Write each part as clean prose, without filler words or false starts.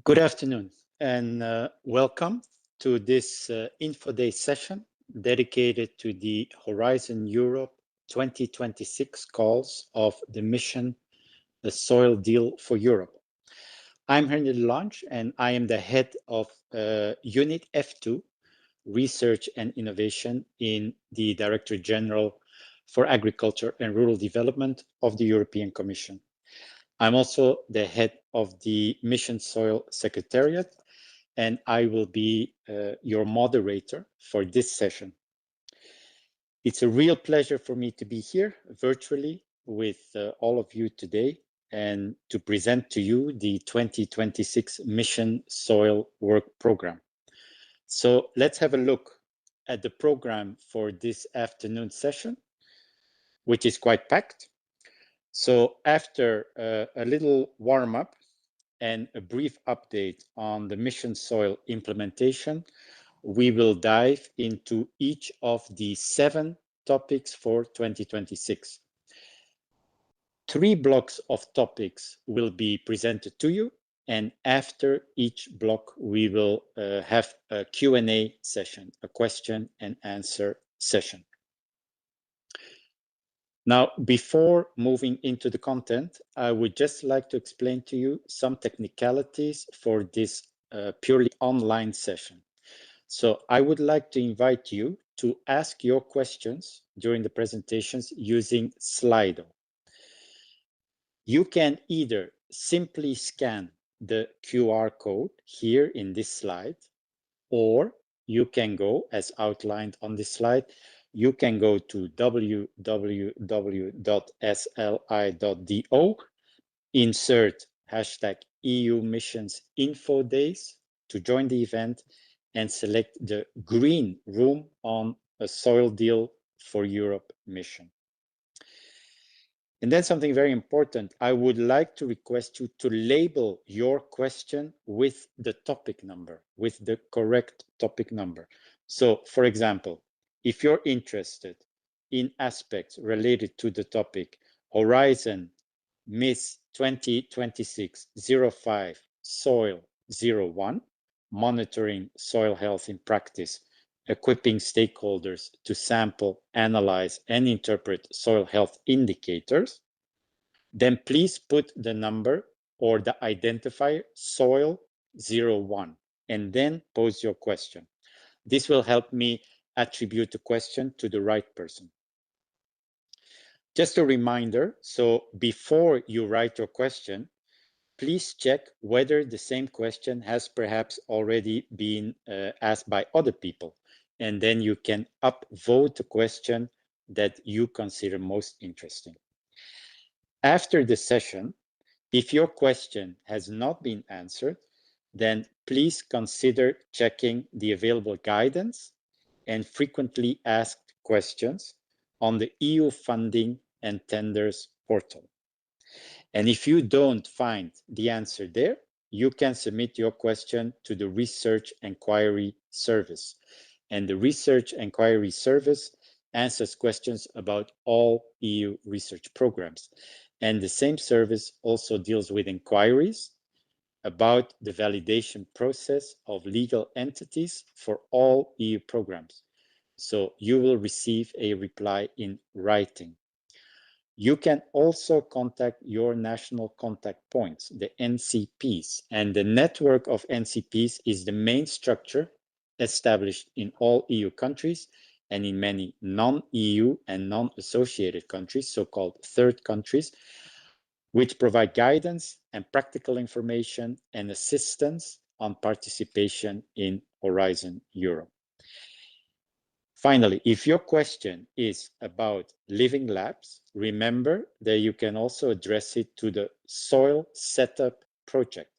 Good afternoon and welcome to this Info Day session dedicated to the Horizon Europe 2026 calls of the mission The Soil Deal for Europe. I'm Henry Lange and I am the head of Unit F2, Research and Innovation in the Director General for Agriculture and Rural Development of the European Commission. I'm also the head of the Mission Soil Secretariat, and I will be your moderator for this session. It's a real pleasure for me to be here virtually with all of you today and to present to you the 2026 Mission Soil Work Program. So let's have a look at the program for this afternoon session, which is quite packed. So after a little warm-up and a brief update on the Mission Soil implementation, we will dive into each of the 7 topics for 2026. 3 blocks of topics will be presented to you, and after each block, we will have a Q&A session, a question and answer session. Now, before moving into the content, I would just like to explain to you some technicalities for this purely online session. So I would like to invite you to ask your questions during the presentations using Slido. You can either simply scan the QR code here in this slide, or you can go, as outlined on this slide, you can go to www.sli.do, insert hashtag EU Missions Info Days to join the event, and select the green room on a Soil Deal for Europe mission. And then something very important, I would like to request you to label your question with the topic number, with the correct topic number. So, for example, if you're interested in aspects related to the topic Horizon MIS 2026-05 Soil 01, monitoring soil health in practice, equipping stakeholders to sample, analyze, and interpret soil health indicators, then please put the number or the identifier soil 01 and then pose your question. This will help me attribute the question to the right person. Just a reminder, so before you write your question, please check whether the same question has perhaps already been asked by other people, and then you can upvote the question that you consider most interesting. After the session, if your question has not been answered, then please consider checking the available guidance and frequently asked questions on the EU funding and tenders portal. And if you don't find the answer there, you can submit your question to the Research Enquiry Service. And the Research Enquiry Service answers questions about all EU research programs. And the same service also deals with inquiries about the validation process of legal entities for all EU programs. So you will receive a reply in writing. You can also contact your national contact points, the NCPs, and the network of NCPs is the main structure established in all EU countries and in many non-EU and non-associated countries, so-called third countries, which provide guidance and practical information and assistance on participation in Horizon Europe. Finally, if your question is about living labs, remember that you can also address it to the Soil Setup Project,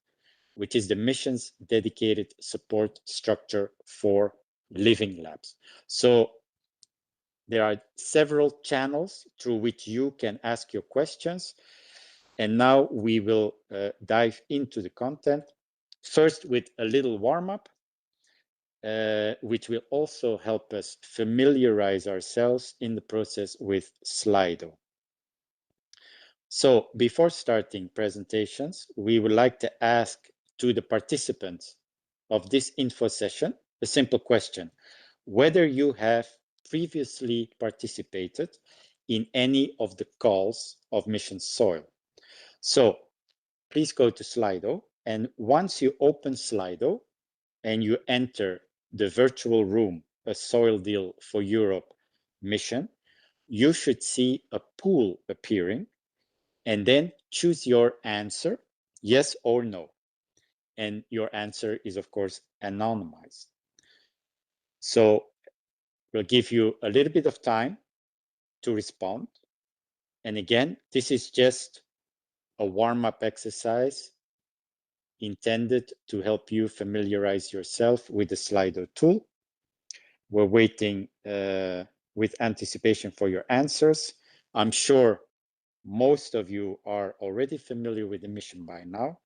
which is the mission's dedicated support structure for living labs. So there are several channels through which you can ask your questions. And now we will dive into the content, first with a little warm-up, which will also help us familiarize ourselves in the process with Slido. So before starting presentations, we would like to ask to the participants of this info session a simple question: whether you have previously participated in any of the calls of Mission Soil. So please go to Slido, and once you open Slido and you enter the virtual room, a Soil Deal for Europe mission, you should see a pool appearing, and then choose your answer, yes or no. And your answer is, of course, anonymized. So we'll give you a little bit of time to respond. And again, this is just a warm-up exercise intended to help you familiarize yourself with the Slido tool. We're waiting with anticipation for your answers. I'm sure most of you are already familiar with the mission by now,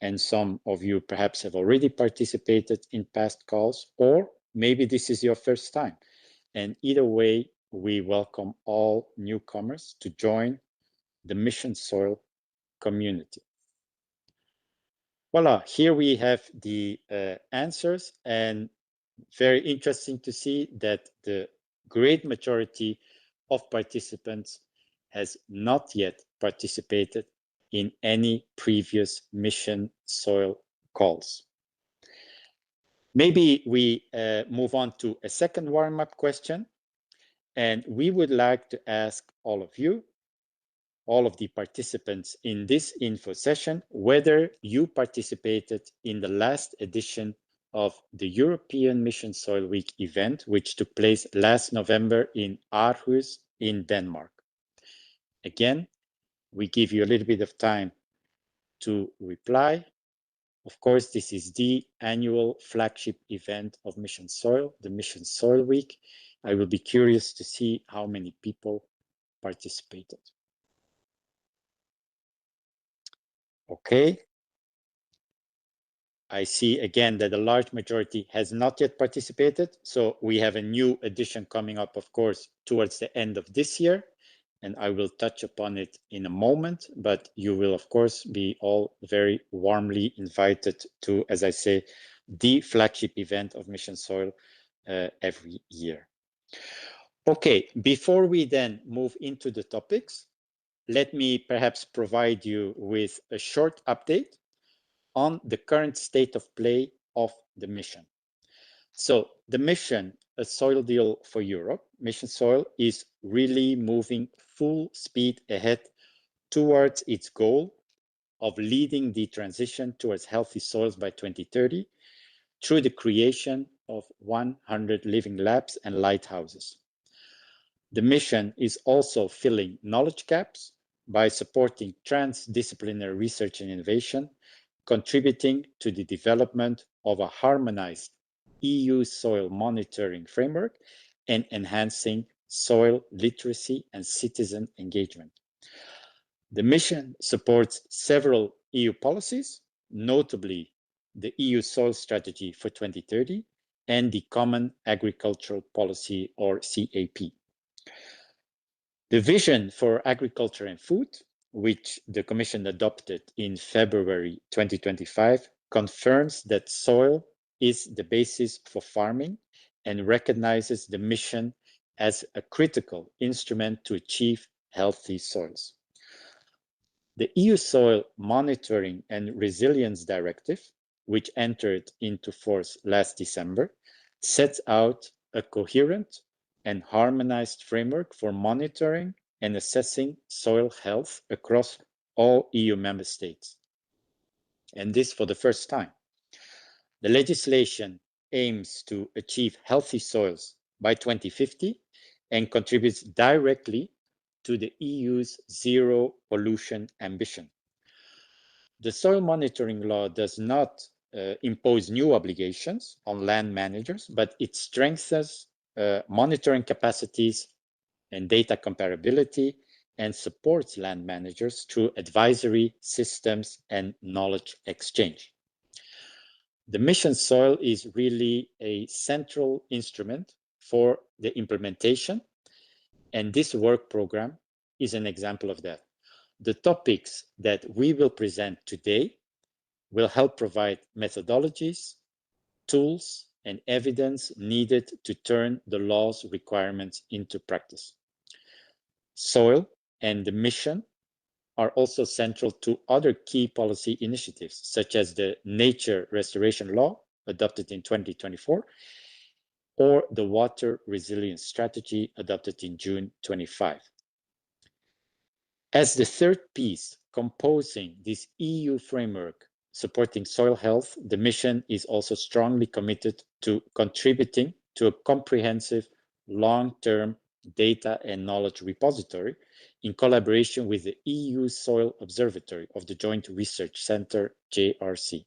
and some of you perhaps have already participated in past calls, or maybe this is your first time. And either way, we welcome all newcomers to join the Mission Soil community. Voila, here we have the answers, and very interesting to see that the great majority of participants has not yet participated in any previous Mission Soil calls. Maybe we move on to a second warm-up question, and we would like to ask all of you, all of the participants in this info session, whether you participated in the last edition of the European Mission Soil Week event, which took place last November in Aarhus in Denmark. Again, we give you a little bit of time to reply. Of course, this is the annual flagship event of Mission Soil, the Mission Soil Week. I will be curious to see how many people participated. Okay. I see again that a large majority has not yet participated. So we have a new edition coming up, of course, towards the end of this year. And I will touch upon it in a moment, but you will, of course, be all very warmly invited to, as I say, the flagship event of Mission Soil every year. Okay, before we then move into the topics, let me perhaps provide you with a short update on the current state of play of the mission. So the mission, A Soil Deal for Europe, Mission Soil, is really moving full speed ahead towards its goal of leading the transition towards healthy soils by 2030 through the creation of 100 living labs and lighthouses. The mission is also filling knowledge gaps by supporting transdisciplinary research and innovation, contributing to the development of a harmonized EU soil monitoring framework, and enhancing soil literacy and citizen engagement. The mission supports several EU policies, notably the EU Soil Strategy for 2030 and the Common Agricultural Policy, or CAP. The Vision for Agriculture and Food, which the Commission adopted in February 2025, confirms that soil is the basis for farming and recognizes the mission as a critical instrument to achieve healthy soils. The EU Soil Monitoring and Resilience Directive, which entered into force last December, sets out a coherent and harmonized framework for monitoring and assessing soil health across all EU member states. And this for the first time. The legislation aims to achieve healthy soils by 2050 and contributes directly to the EU's zero pollution ambition. The soil monitoring law does not impose new obligations on land managers, but it strengthens monitoring capacities and data comparability and supports land managers through advisory systems and knowledge exchange. The Mission Soil is really a central instrument for the implementation, and this work program is an example of that. The topics that we will present today will help provide methodologies, tools, and evidence needed to turn the law's requirements into practice. Soil and the mission are also central to other key policy initiatives, such as the Nature Restoration Law, adopted in 2024, or the Water Resilience Strategy, adopted in June 25. As the third piece composing this EU framework supporting soil health, the mission is also strongly committed to contributing to a comprehensive long-term data and knowledge repository in collaboration with the EU Soil Observatory of the Joint Research Centre, JRC.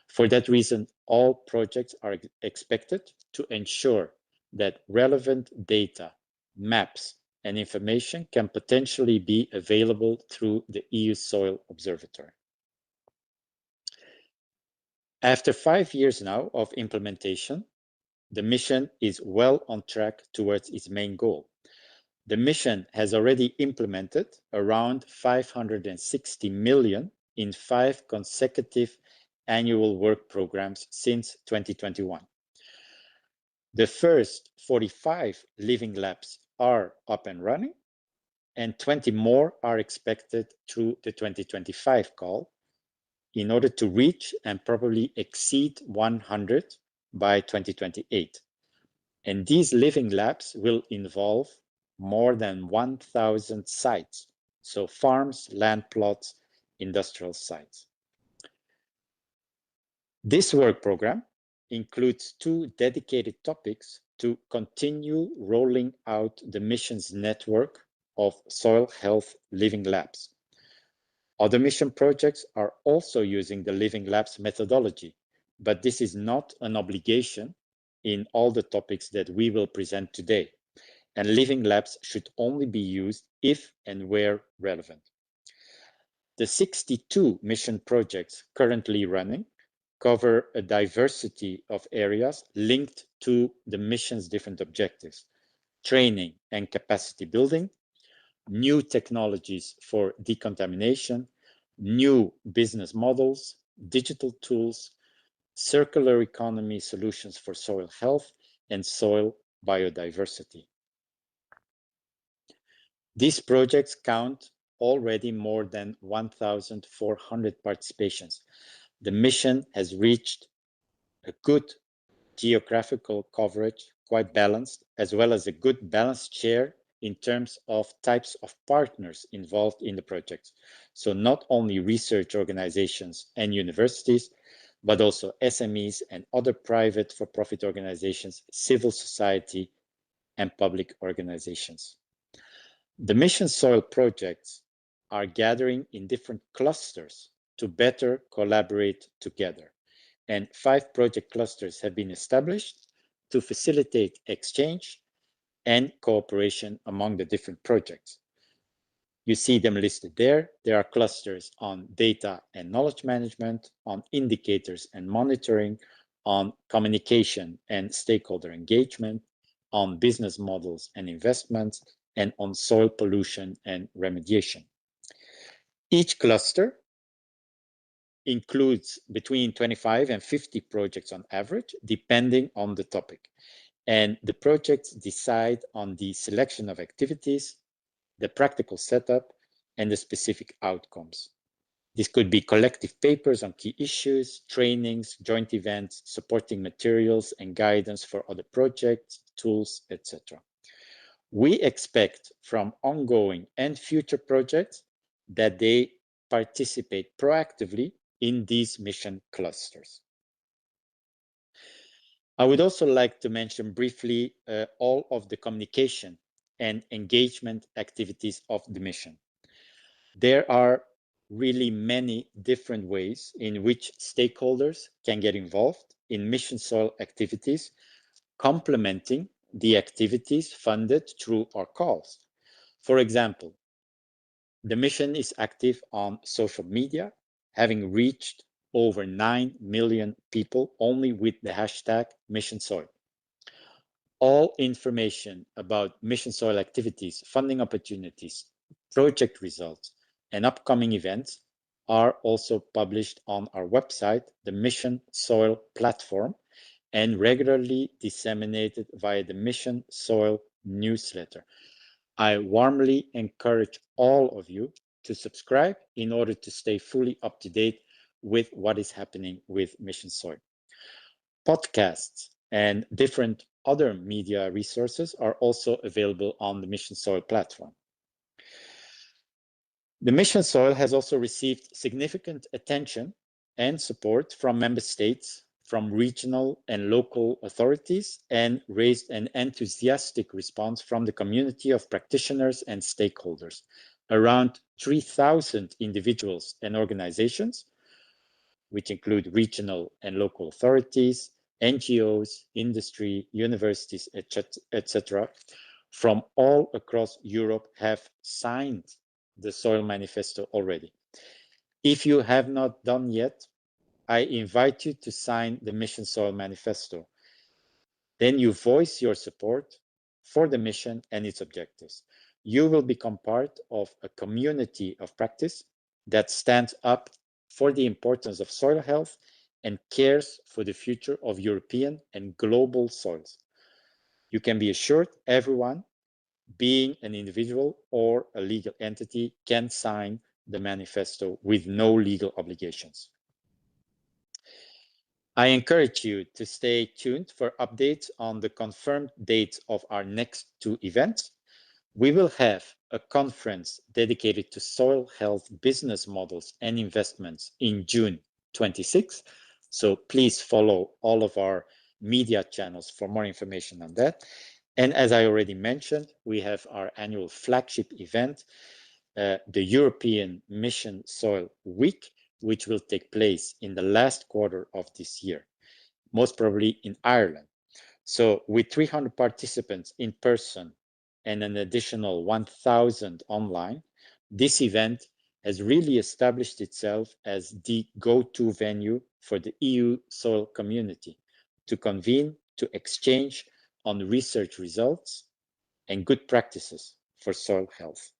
For that reason, all projects are expected to ensure that relevant data, maps, and information can potentially be available through the EU Soil Observatory. After 5 years now of implementation, the mission is well on track towards its main goal. The mission has already implemented around 560 million in 5 consecutive annual work programs since 2021. The first 45 living labs are up and running, and 20 more are expected through the 2025 call in order to reach and probably exceed 100 by 2028. And these living labs will involve more than 1,000 sites, so farms, land plots, industrial sites. This work program includes 2 dedicated topics to continue rolling out the mission's network of soil health living labs. Other mission projects are also using the Living Labs methodology, but this is not an obligation in all the topics that we will present today, and Living Labs should only be used if and where relevant. The 62 mission projects currently running cover a diversity of areas linked to the mission's different objectives: training and capacity building, new technologies for decontamination, new business models, digital tools, circular economy solutions for soil health, and soil biodiversity. These projects count already more than 1,400 participations. The mission has reached a good geographical coverage, quite balanced, as well as a good balanced share in terms of types of partners involved in the project. So not only research organizations and universities, but also SMEs and other private for-profit organizations, civil society, and public organizations. The mission soil projects are gathering in different clusters to better collaborate together. And 5 project clusters have been established to facilitate exchange and cooperation among the different projects. You see them listed there. There are clusters on data and knowledge management, on indicators and monitoring, on communication and stakeholder engagement, on business models and investments, and on soil pollution and remediation. Each cluster includes between 25 and 50 projects on average, depending on the topic. And the projects decide on the selection of activities, the practical setup, and the specific outcomes. This could be collective papers on key issues, trainings, joint events, supporting materials, and guidance for other projects, tools, etc. We expect from ongoing and future projects that they participate proactively in these mission clusters. I would also like to mention briefly all of the communication and engagement activities of the mission. There are really many different ways in which stakeholders can get involved in mission soil activities, complementing the activities funded through our calls. For example, the mission is active on social media, having reached over 9 million people only with the hashtag #MissionSoil. All information about mission soil activities, funding opportunities, project results, and upcoming events are also published on our website, the Mission Soil platform, and regularly disseminated via the Mission Soil newsletter. I warmly encourage all of you to subscribe in order to stay fully up to date with what is happening with Mission Soil. Podcasts and different other media resources are also available on the Mission Soil platform. The Mission Soil has also received significant attention and support from member states, from regional and local authorities, and raised an enthusiastic response from the community of practitioners and stakeholders. Around 3,000 individuals and organizations, which include regional and local authorities, NGOs, industry, universities, etc., from all across Europe have signed the Soil Manifesto already. If you have not done yet, I invite you to sign the Mission Soil Manifesto. Then you voice your support for the mission and its objectives. You will become part of a community of practice that stands up for the importance of soil health and cares for the future of European and global soils. You can be assured everyone, being an individual or a legal entity, can sign the manifesto with no legal obligations. I encourage you to stay tuned for updates on the confirmed dates of our next two events. We will have a conference dedicated to soil health business models and investments in June 26. So please follow all of our media channels for more information on that. And as I already mentioned, we have our annual flagship event, the European Mission Soil Week, which will take place in the last quarter of this year, most probably in Ireland. So with 300 participants in person and an additional 1,000 online, this event has really established itself as the go-to venue for the EU soil community to convene, to exchange on research results and good practices for soil health.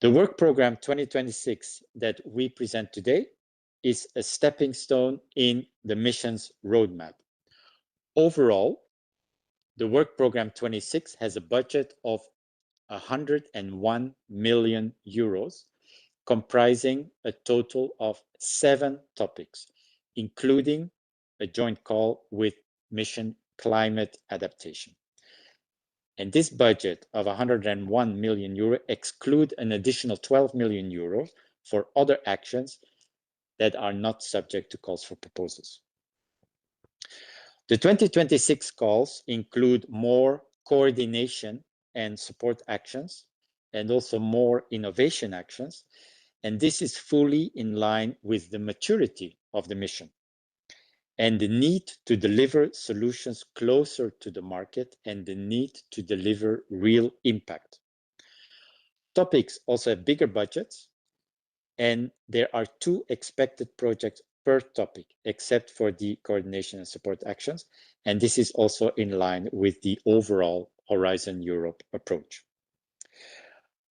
The work program 2026 that we present today is a stepping stone in the mission's roadmap. Overall, the work program 26 has a budget of 101 million euros, comprising a total of 7 topics, including a joint call with Mission Climate Adaptation. And this budget of 101 million euro excludes an additional 12 million euro for other actions that are not subject to calls for proposals. The 2026 calls include more coordination and support actions, and also more innovation actions, and this is fully in line with the maturity of the mission and the need to deliver solutions closer to the market and the need to deliver real impact. Topics also have bigger budgets, and there are 2 expected projects per topic, except for the coordination and support actions, and this is also in line with the overall Horizon Europe approach.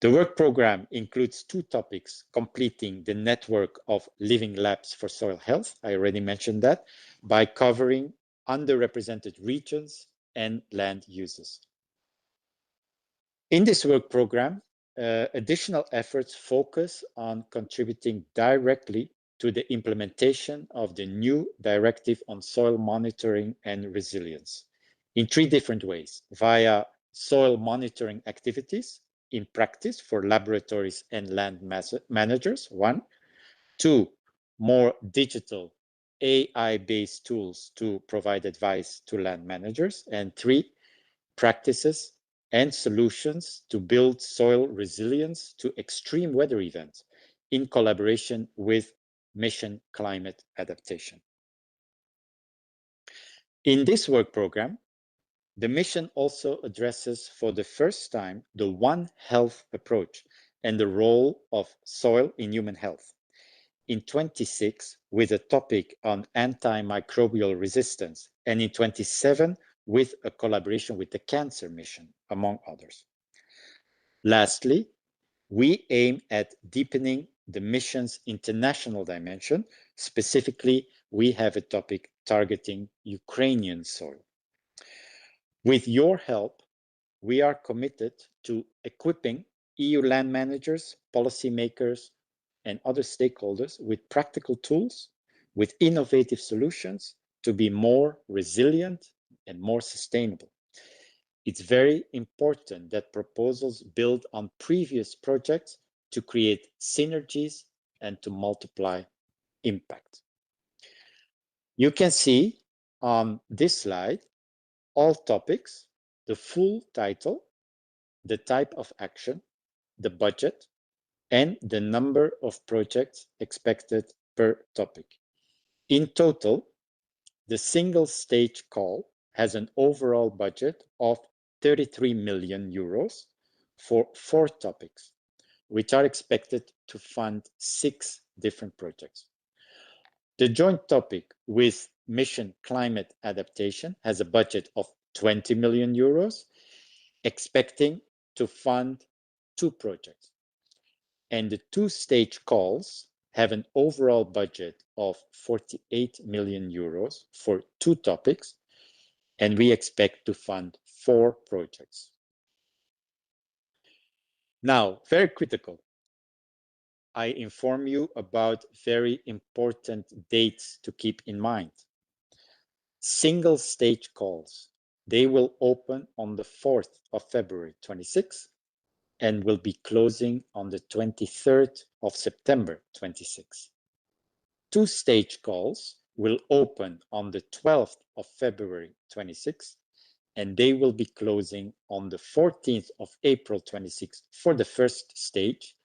The work program includes 2 topics completing the network of living labs for soil health. I already mentioned that, by covering underrepresented regions and land uses. In this work program, additional efforts focus on contributing directly to the implementation of the new directive on soil monitoring and resilience in 3 different ways: via soil monitoring activities in practice for laboratories and land managers, 1. 2, more digital AI-based tools to provide advice to land managers, and 3, practices and solutions to build soil resilience to extreme weather events in collaboration with Mission Climate Adaptation. In this work program, the mission also addresses for the first time the One Health approach and the role of soil in human health. In 26, with a topic on antimicrobial resistance, and in 27, with a collaboration with the Cancer Mission, among others. Lastly, we aim at deepening the mission's international dimension. Specifically, we have a topic targeting Ukrainian soil. With your help, we are committed to equipping EU land managers, policymakers, and other stakeholders with practical tools, with innovative solutions to be more resilient and more sustainable. It's very important that proposals build on previous projects to create synergies and to multiply impact. You can see on this slide all topics, the full title, the type of action, the budget, and the number of projects expected per topic. In total, the single stage call has an overall budget of 33 million euros for 4 topics, which are expected to fund 6 different projects. The joint topic with Mission Climate Adaptation has a budget of 20 million euros, expecting to fund 2 projects. And the 2-stage calls have an overall budget of 48 million euros for 2 topics, and we expect to fund 4 projects. Now, very critical, I inform you about very important dates to keep in mind. Single stage calls, they will open on the 4th of February 26 and will be closing on the 23rd of September 26. 2-stage calls will open on the 12th of February 26 and they will be closing on the 14th of April 26 for the first stage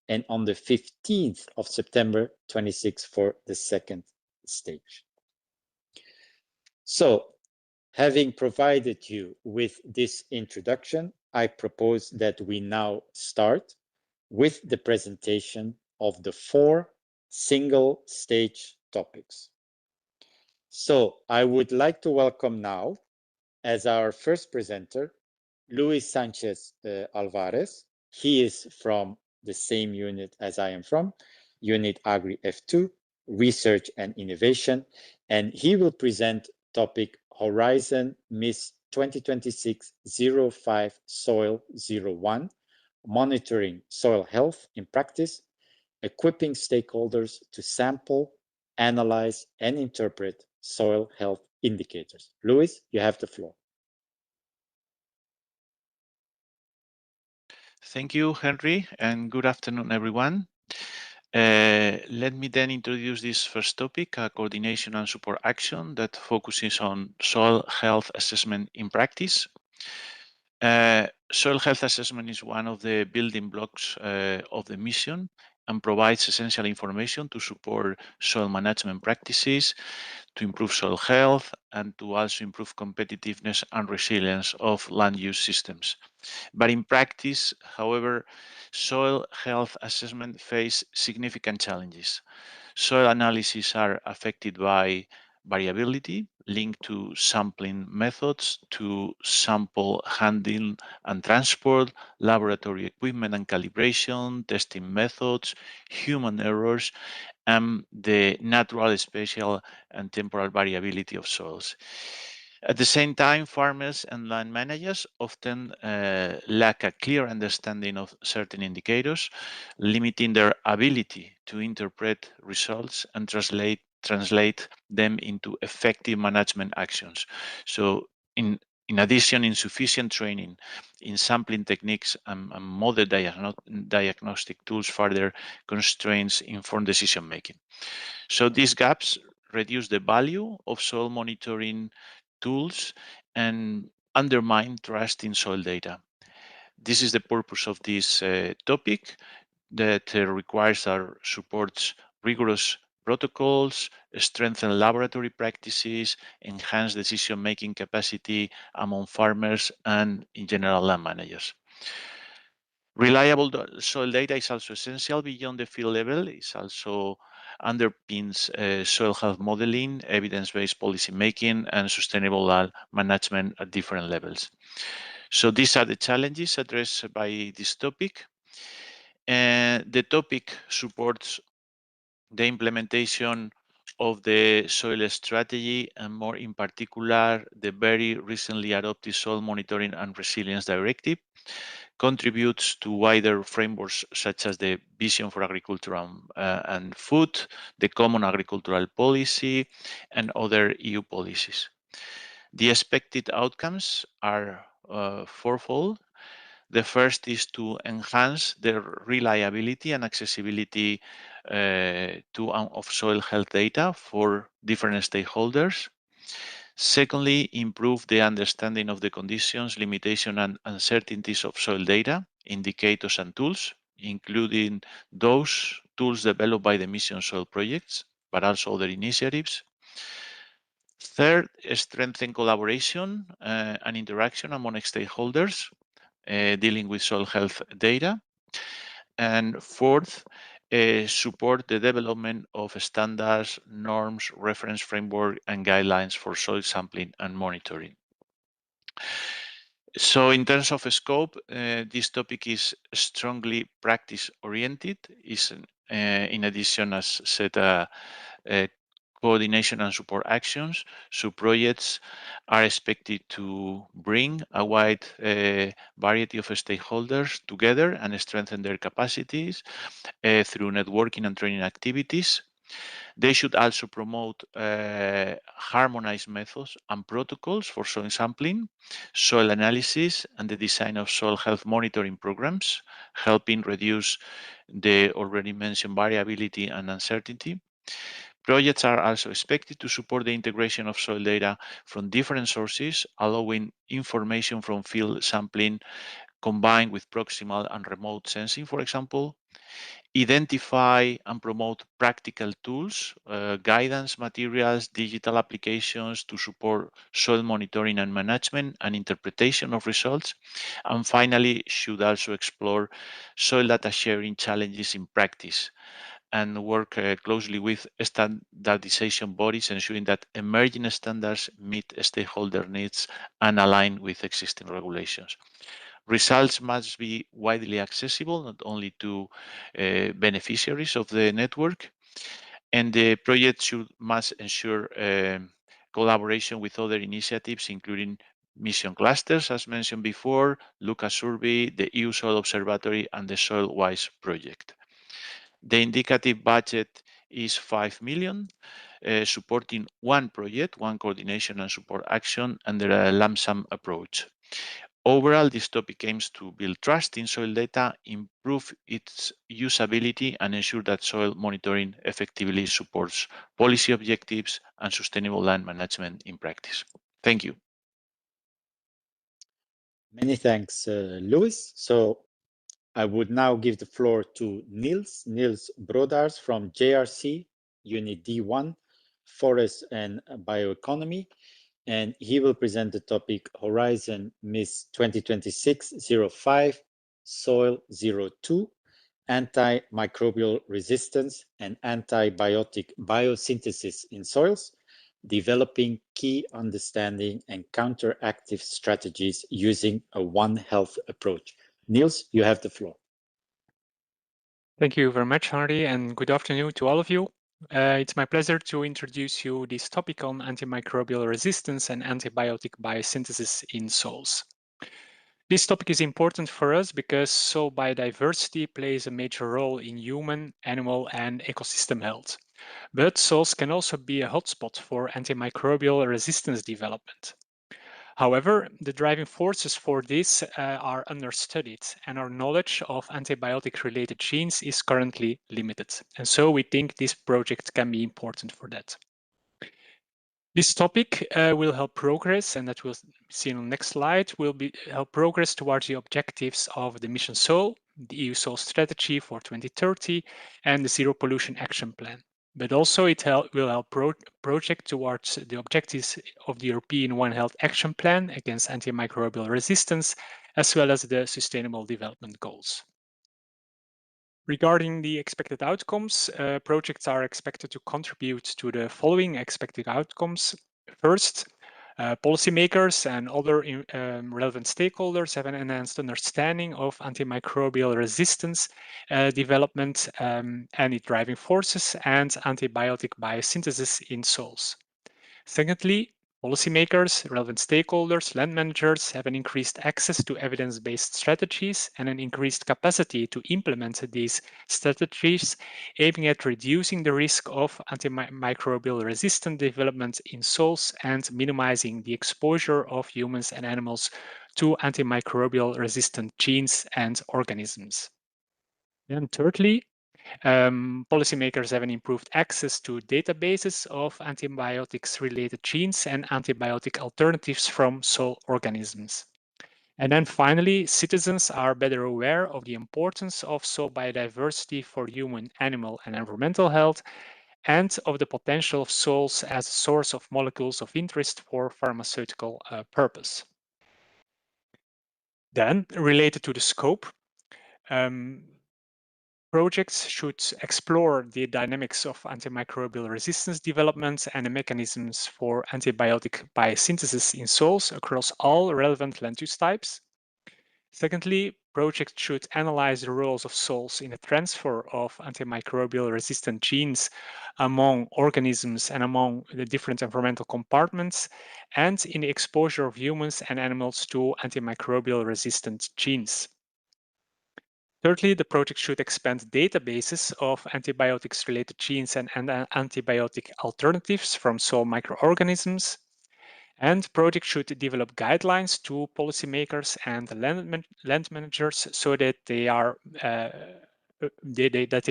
and on the 15th of September 26 for the second stage. So, having provided you with this introduction, I propose that we now start with the presentation of the 4 single stage topics. So I would like to welcome now, as our first presenter, Luis Sanchez Alvarez. He is from the same unit as I am from, Unit Agri F2, Research and Innovation, and he will present topic Horizon Miss 2026-05 Soil 01, Monitoring Soil Health in Practice, Equipping Stakeholders to Sample, Analyze, and Interpret Soil Health Indicators. Luis, you have the floor. Thank you, Henry, and good afternoon, everyone. Let me then introduce this first topic, coordination and support action that focuses on soil health assessment in practice. Soil health assessment is one of the building blocks of the mission and provides essential information to support soil management practices, to improve soil health, and to also improve competitiveness and resilience of land use systems. But in practice, however, soil health assessment face significant challenges. Soil analyses are affected by variability linked to sampling methods, to sample handling and transport, laboratory equipment and calibration, testing methods, human errors, and the natural, spatial, and temporal variability of soils. At the same time, farmers and land managers often lack a clear understanding of certain indicators, limiting their ability to interpret results and translate them into effective management actions. So in addition, insufficient training in sampling techniques and model diagnostic tools further constrains informed decision making. So these gaps reduce the value of soil monitoring tools and undermine trust in soil data. This is the purpose of this topic that requires or supports rigorous protocols, strengthen laboratory practices, enhance decision-making capacity among farmers and, in general, land managers. Reliable soil data is also essential beyond the field level. It also underpins soil health modeling, evidence-based policy making, and sustainable land management at different levels. So these are the challenges addressed by this topic. And the topic supports the implementation of the soil strategy, and more in particular, the very recently adopted Soil Monitoring and Resilience Directive, contributes to wider frameworks such as the Vision for Agriculture and Food, the Common Agricultural Policy, and other EU policies. The expected outcomes are fourfold. The first is to enhance the reliability and accessibility of soil health data for different stakeholders. Secondly, improve the understanding of the conditions, limitations, and uncertainties of soil data, indicators, and tools, including those tools developed by the Mission Soil projects, but also other initiatives. Third, strengthen collaboration and interaction among stakeholders dealing with soil health data. And fourth, support the development of standards, norms, reference framework, and guidelines for soil sampling and monitoring. So in terms of scope, this topic is strongly practice-oriented. In addition, as said, coordination and support actions. So projects are expected to bring a wide variety of stakeholders together and strengthen their capacities through networking and training activities. They should also promote harmonized methods and protocols for soil sampling, soil analysis, and the design of soil health monitoring programs, helping reduce the already mentioned variability and uncertainty. Projects are also expected to support the integration of soil data from different sources, allowing information from field sampling combined with proximal and remote sensing, for example. Identify and promote practical tools, guidance materials, digital applications to support soil monitoring and management and interpretation of results. And finally, should also explore soil data sharing challenges in practice and work closely with standardization bodies, ensuring that emerging standards meet stakeholder needs and align with existing regulations. Results must be widely accessible, not only to beneficiaries of the network, and the project must ensure collaboration with other initiatives, including mission clusters, as mentioned before, Lucas Survey, the EU Soil Observatory, and the SoilWise project. The indicative budget is 5 million, supporting one project, one coordination and support action under a lump sum approach. Overall, this topic aims to build trust in soil data, improve its usability, and ensure that soil monitoring effectively supports policy objectives and sustainable land management in practice. Thank you. Many thanks, Luis. So I would now give the floor to Niels Brodars from JRC, Unit D1, Forest and Bioeconomy, and he will present the topic Horizon MIS 2026-05, Soil 02, Antimicrobial Resistance and Antibiotic Biosynthesis in Soils, Developing Key Understanding and Counteractive Strategies using a One Health approach. Niels, you have the floor. Thank you very much, Henri, and good afternoon to all of you. It's my pleasure to introduce you this topic on antimicrobial resistance and antibiotic biosynthesis in soils. This topic is important for us because soil biodiversity plays a major role in human, animal, and ecosystem health. But soils can also be a hotspot for antimicrobial resistance development. However, the driving forces for this are understudied, and our knowledge of antibiotic-related genes is currently limited. And so we think this project can be important for that. This topic will help progress, and that we'll see on the next slide, will help progress towards the objectives of the Mission Soil, the EU Soil Strategy for 2030, and the Zero Pollution Action Plan. But also it will help project towards the objectives of the European One Health Action Plan against antimicrobial resistance, as well as the Sustainable Development Goals. Regarding the expected outcomes, projects are expected to contribute to the following expected outcomes. First, Policymakers and other relevant stakeholders have an enhanced understanding of antimicrobial resistance development and its driving forces and antibiotic biosynthesis in soils. Secondly, policymakers, relevant stakeholders, land managers have an increased access to evidence-based strategies and an increased capacity to implement these strategies, aiming at reducing the risk of antimicrobial resistant development in soils and minimizing the exposure of humans and animals to antimicrobial resistant genes and organisms. And thirdly, policymakers have an improved access to databases of antibiotics-related genes and antibiotic alternatives from soil organisms. And then finally, citizens are better aware of the importance of soil biodiversity for human, animal, and environmental health, and of the potential of soils as a source of molecules of interest for pharmaceutical purpose. Then, related to the scope, projects should explore the dynamics of antimicrobial resistance development and the mechanisms for antibiotic biosynthesis in soils across all relevant land use types. Secondly, projects should analyze the roles of soils in the transfer of antimicrobial resistant genes among organisms and among the different environmental compartments, and in the exposure of humans and animals to antimicrobial resistant genes. Thirdly, the project should expand databases of antibiotics-related genes and antibiotic alternatives from soil microorganisms. And projects should develop guidelines to policymakers and land managers so that they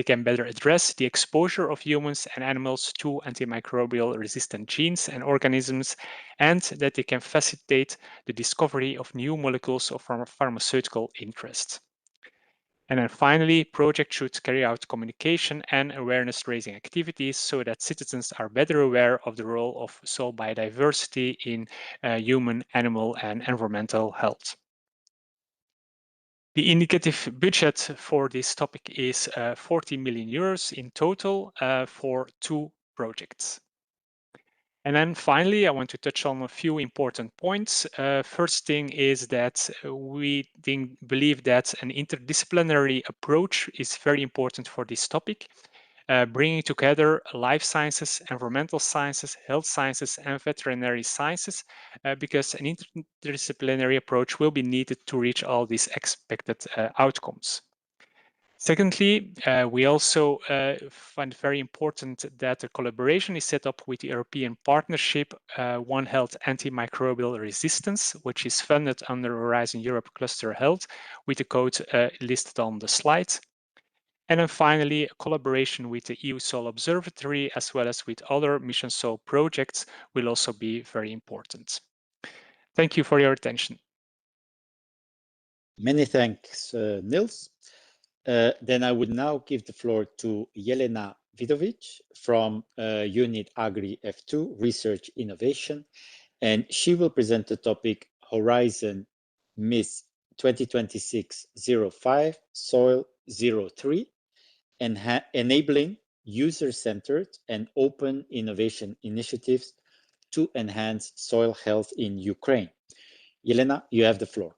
can better address the exposure of humans and animals to antimicrobial resistant genes and organisms, and that they can facilitate the discovery of new molecules of pharmaceutical interest. And then finally, projects should carry out communication and awareness raising activities so that citizens are better aware of the role of soil biodiversity in human, animal, and environmental health. The indicative budget for this topic is 40 million euros in total for 2 projects. And then finally, I want to touch on a few important points. First thing is that we believe that an interdisciplinary approach is very important for this topic, bringing together life sciences, environmental sciences, health sciences, and veterinary sciences, because an interdisciplinary approach will be needed to reach all these expected outcomes. Secondly, we also find it very important that a collaboration is set up with the European Partnership One Health Antimicrobial Resistance, which is funded under Horizon Europe Cluster Health, with the code listed on the slide. And then finally, a collaboration with the EU Soil Observatory, as well as with other Mission Soil projects, will also be very important. Thank you for your attention. Many thanks, Nils. Then I would now give the floor to Jelena Vidovic from Unit Agri F2 Research Innovation, and she will present the topic Horizon MIS 2026-05 Soil 03, enabling user-centered and open innovation initiatives to enhance soil health in Ukraine. Jelena, you have the floor.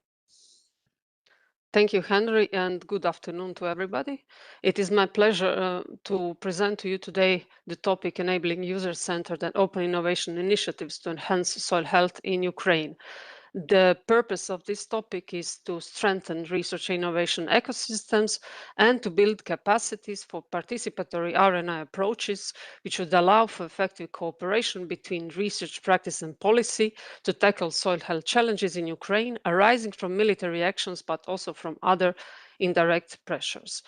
Thank you, Henry, and good afternoon to everybody. It is my pleasure to present to you today the topic enabling user-centered and open innovation initiatives to enhance soil health in Ukraine. The purpose of this topic is to strengthen research innovation ecosystems and to build capacities for participatory R&I approaches, which would allow for effective cooperation between research, practice, and policy to tackle soil health challenges in Ukraine arising from military actions, but also from other indirect pressures.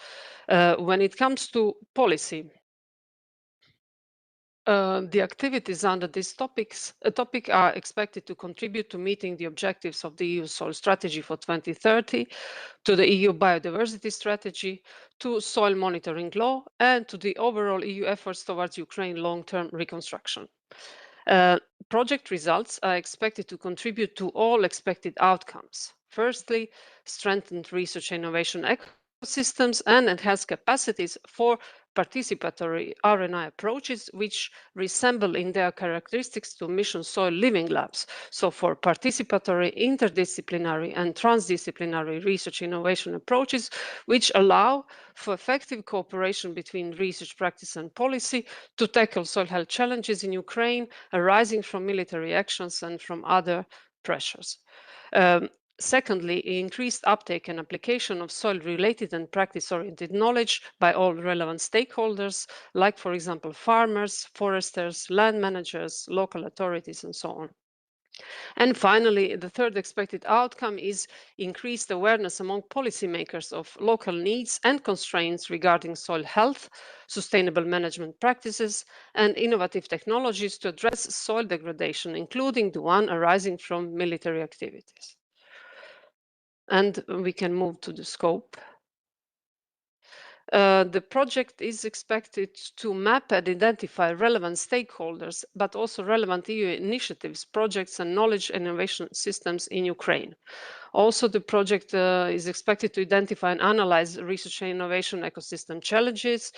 When it comes to policy, the activities under this topic are expected to contribute to meeting the objectives of the EU Soil Strategy for 2030, to the EU Biodiversity Strategy, to soil monitoring law, and to the overall EU efforts towards Ukraine long-term reconstruction. Project results are expected to contribute to all expected outcomes. Firstly, strengthened research innovation ecosystems and enhanced capacities for participatory RNI approaches, which resemble in their characteristics to Mission Soil Living Labs. So for participatory, interdisciplinary, and transdisciplinary research innovation approaches, which allow for effective cooperation between research practice and policy to tackle soil health challenges in Ukraine arising from military actions and from other pressures. Secondly, increased uptake and application of soil-related and practice-oriented knowledge by all relevant stakeholders, like, for example, farmers, foresters, land managers, local authorities, and so on. And finally, the third expected outcome is increased awareness among policymakers of local needs and constraints regarding soil health, sustainable management practices, and innovative technologies to address soil degradation, including the one arising from military activities. And we can move to the scope. The project is expected to map and identify relevant stakeholders, but also relevant EU initiatives, projects, and knowledge innovation systems in Ukraine. Also, the project is expected to identify and analyze research and innovation ecosystem challenges,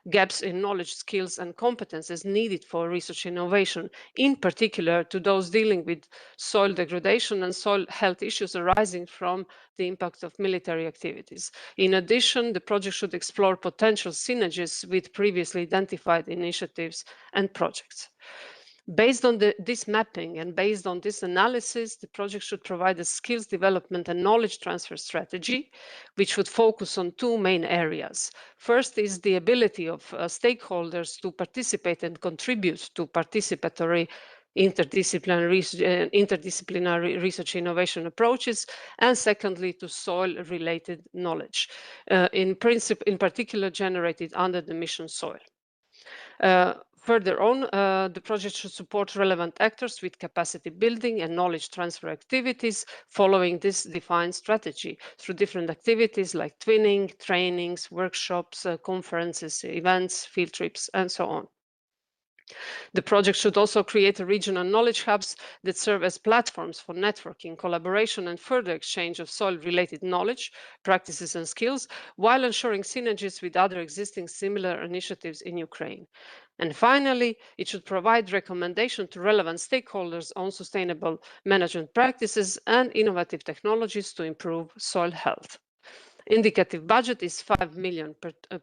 gaps in knowledge, skills, and competences needed for research innovation, in particular to those dealing with soil degradation and soil health issues arising from the impact of military activities. In addition, the project should explore potential synergies with previously identified initiatives and projects. Based on this mapping and based on this analysis, the project should provide a skills development and knowledge transfer strategy, which would focus on two main areas. First is the ability of stakeholders to participate and contribute to participatory interdisciplinary research innovation approaches, and secondly, to soil-related knowledge, in particular generated under the Mission Soil. Further on, the project should support relevant actors with capacity building and knowledge transfer activities following this defined strategy through different activities like twinning, trainings, workshops, conferences, events, field trips, and so on. The project should also create regional knowledge hubs that serve as platforms for networking, collaboration, and further exchange of soil-related knowledge, practices, and skills, while ensuring synergies with other existing similar initiatives in Ukraine. And finally, it should provide recommendations to relevant stakeholders on sustainable management practices and innovative technologies to improve soil health. Indicative budget is 5 million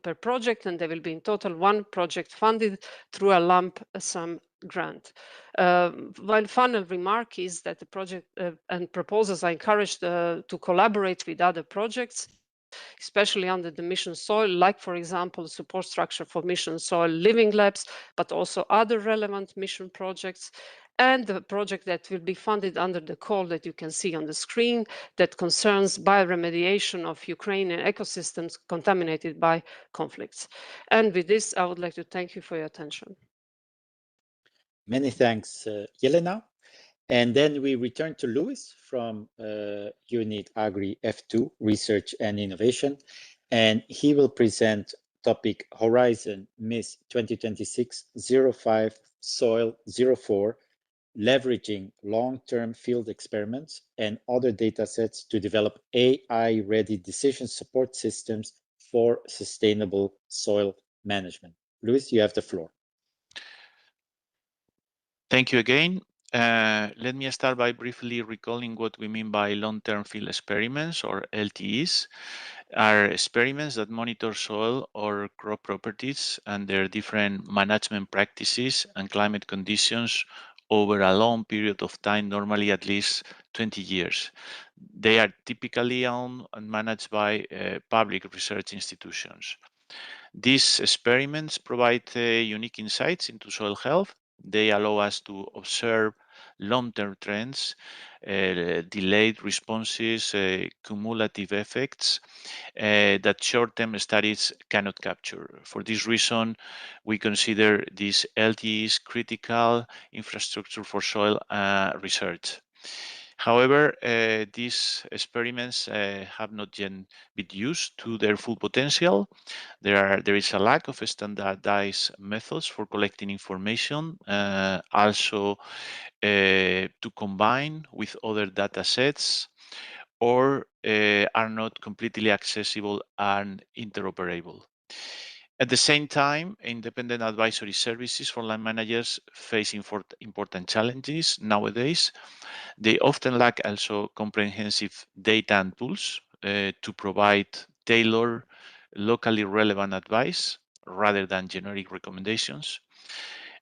per project, and there will be in total one project funded through a lump sum grant. One final remark is that the project and proposals are encouraged to collaborate with other projects, especially under the Mission Soil, like, for example, support structure for Mission Soil Living Labs, but also other relevant mission projects, and the project that will be funded under the call that you can see on the screen that concerns bioremediation of Ukrainian ecosystems contaminated by conflicts. And with this, I would like to thank you for your attention. Many thanks, Yelena. And then we return to Louis from Unit Agri F2, Research and Innovation, and he will present topic Horizon MIS 2026-05 Soil 04, leveraging long-term field experiments and other data sets to develop AI-ready decision support systems for sustainable soil management. Louis, you have the floor. Thank you again. Let me start by briefly recalling what we mean by long-term field experiments, or LTEs. Are experiments that monitor soil or crop properties and their different management practices and climate conditions over a long period of time, normally at least 20 years. They are typically owned and managed by public research institutions. These experiments provide unique insights into soil health. They allow us to observe long-term trends, delayed responses, cumulative effects that short-term studies cannot capture. For this reason, we consider these LTEs critical infrastructure for soil research. However, these experiments have not yet been used to their full potential. There is a lack of standardized methods for collecting information, also to combine with other data sets, or are not completely accessible and interoperable. At the same time, independent advisory services for land managers face important challenges nowadays. They often lack also comprehensive data and tools to provide tailored, locally relevant advice rather than generic recommendations.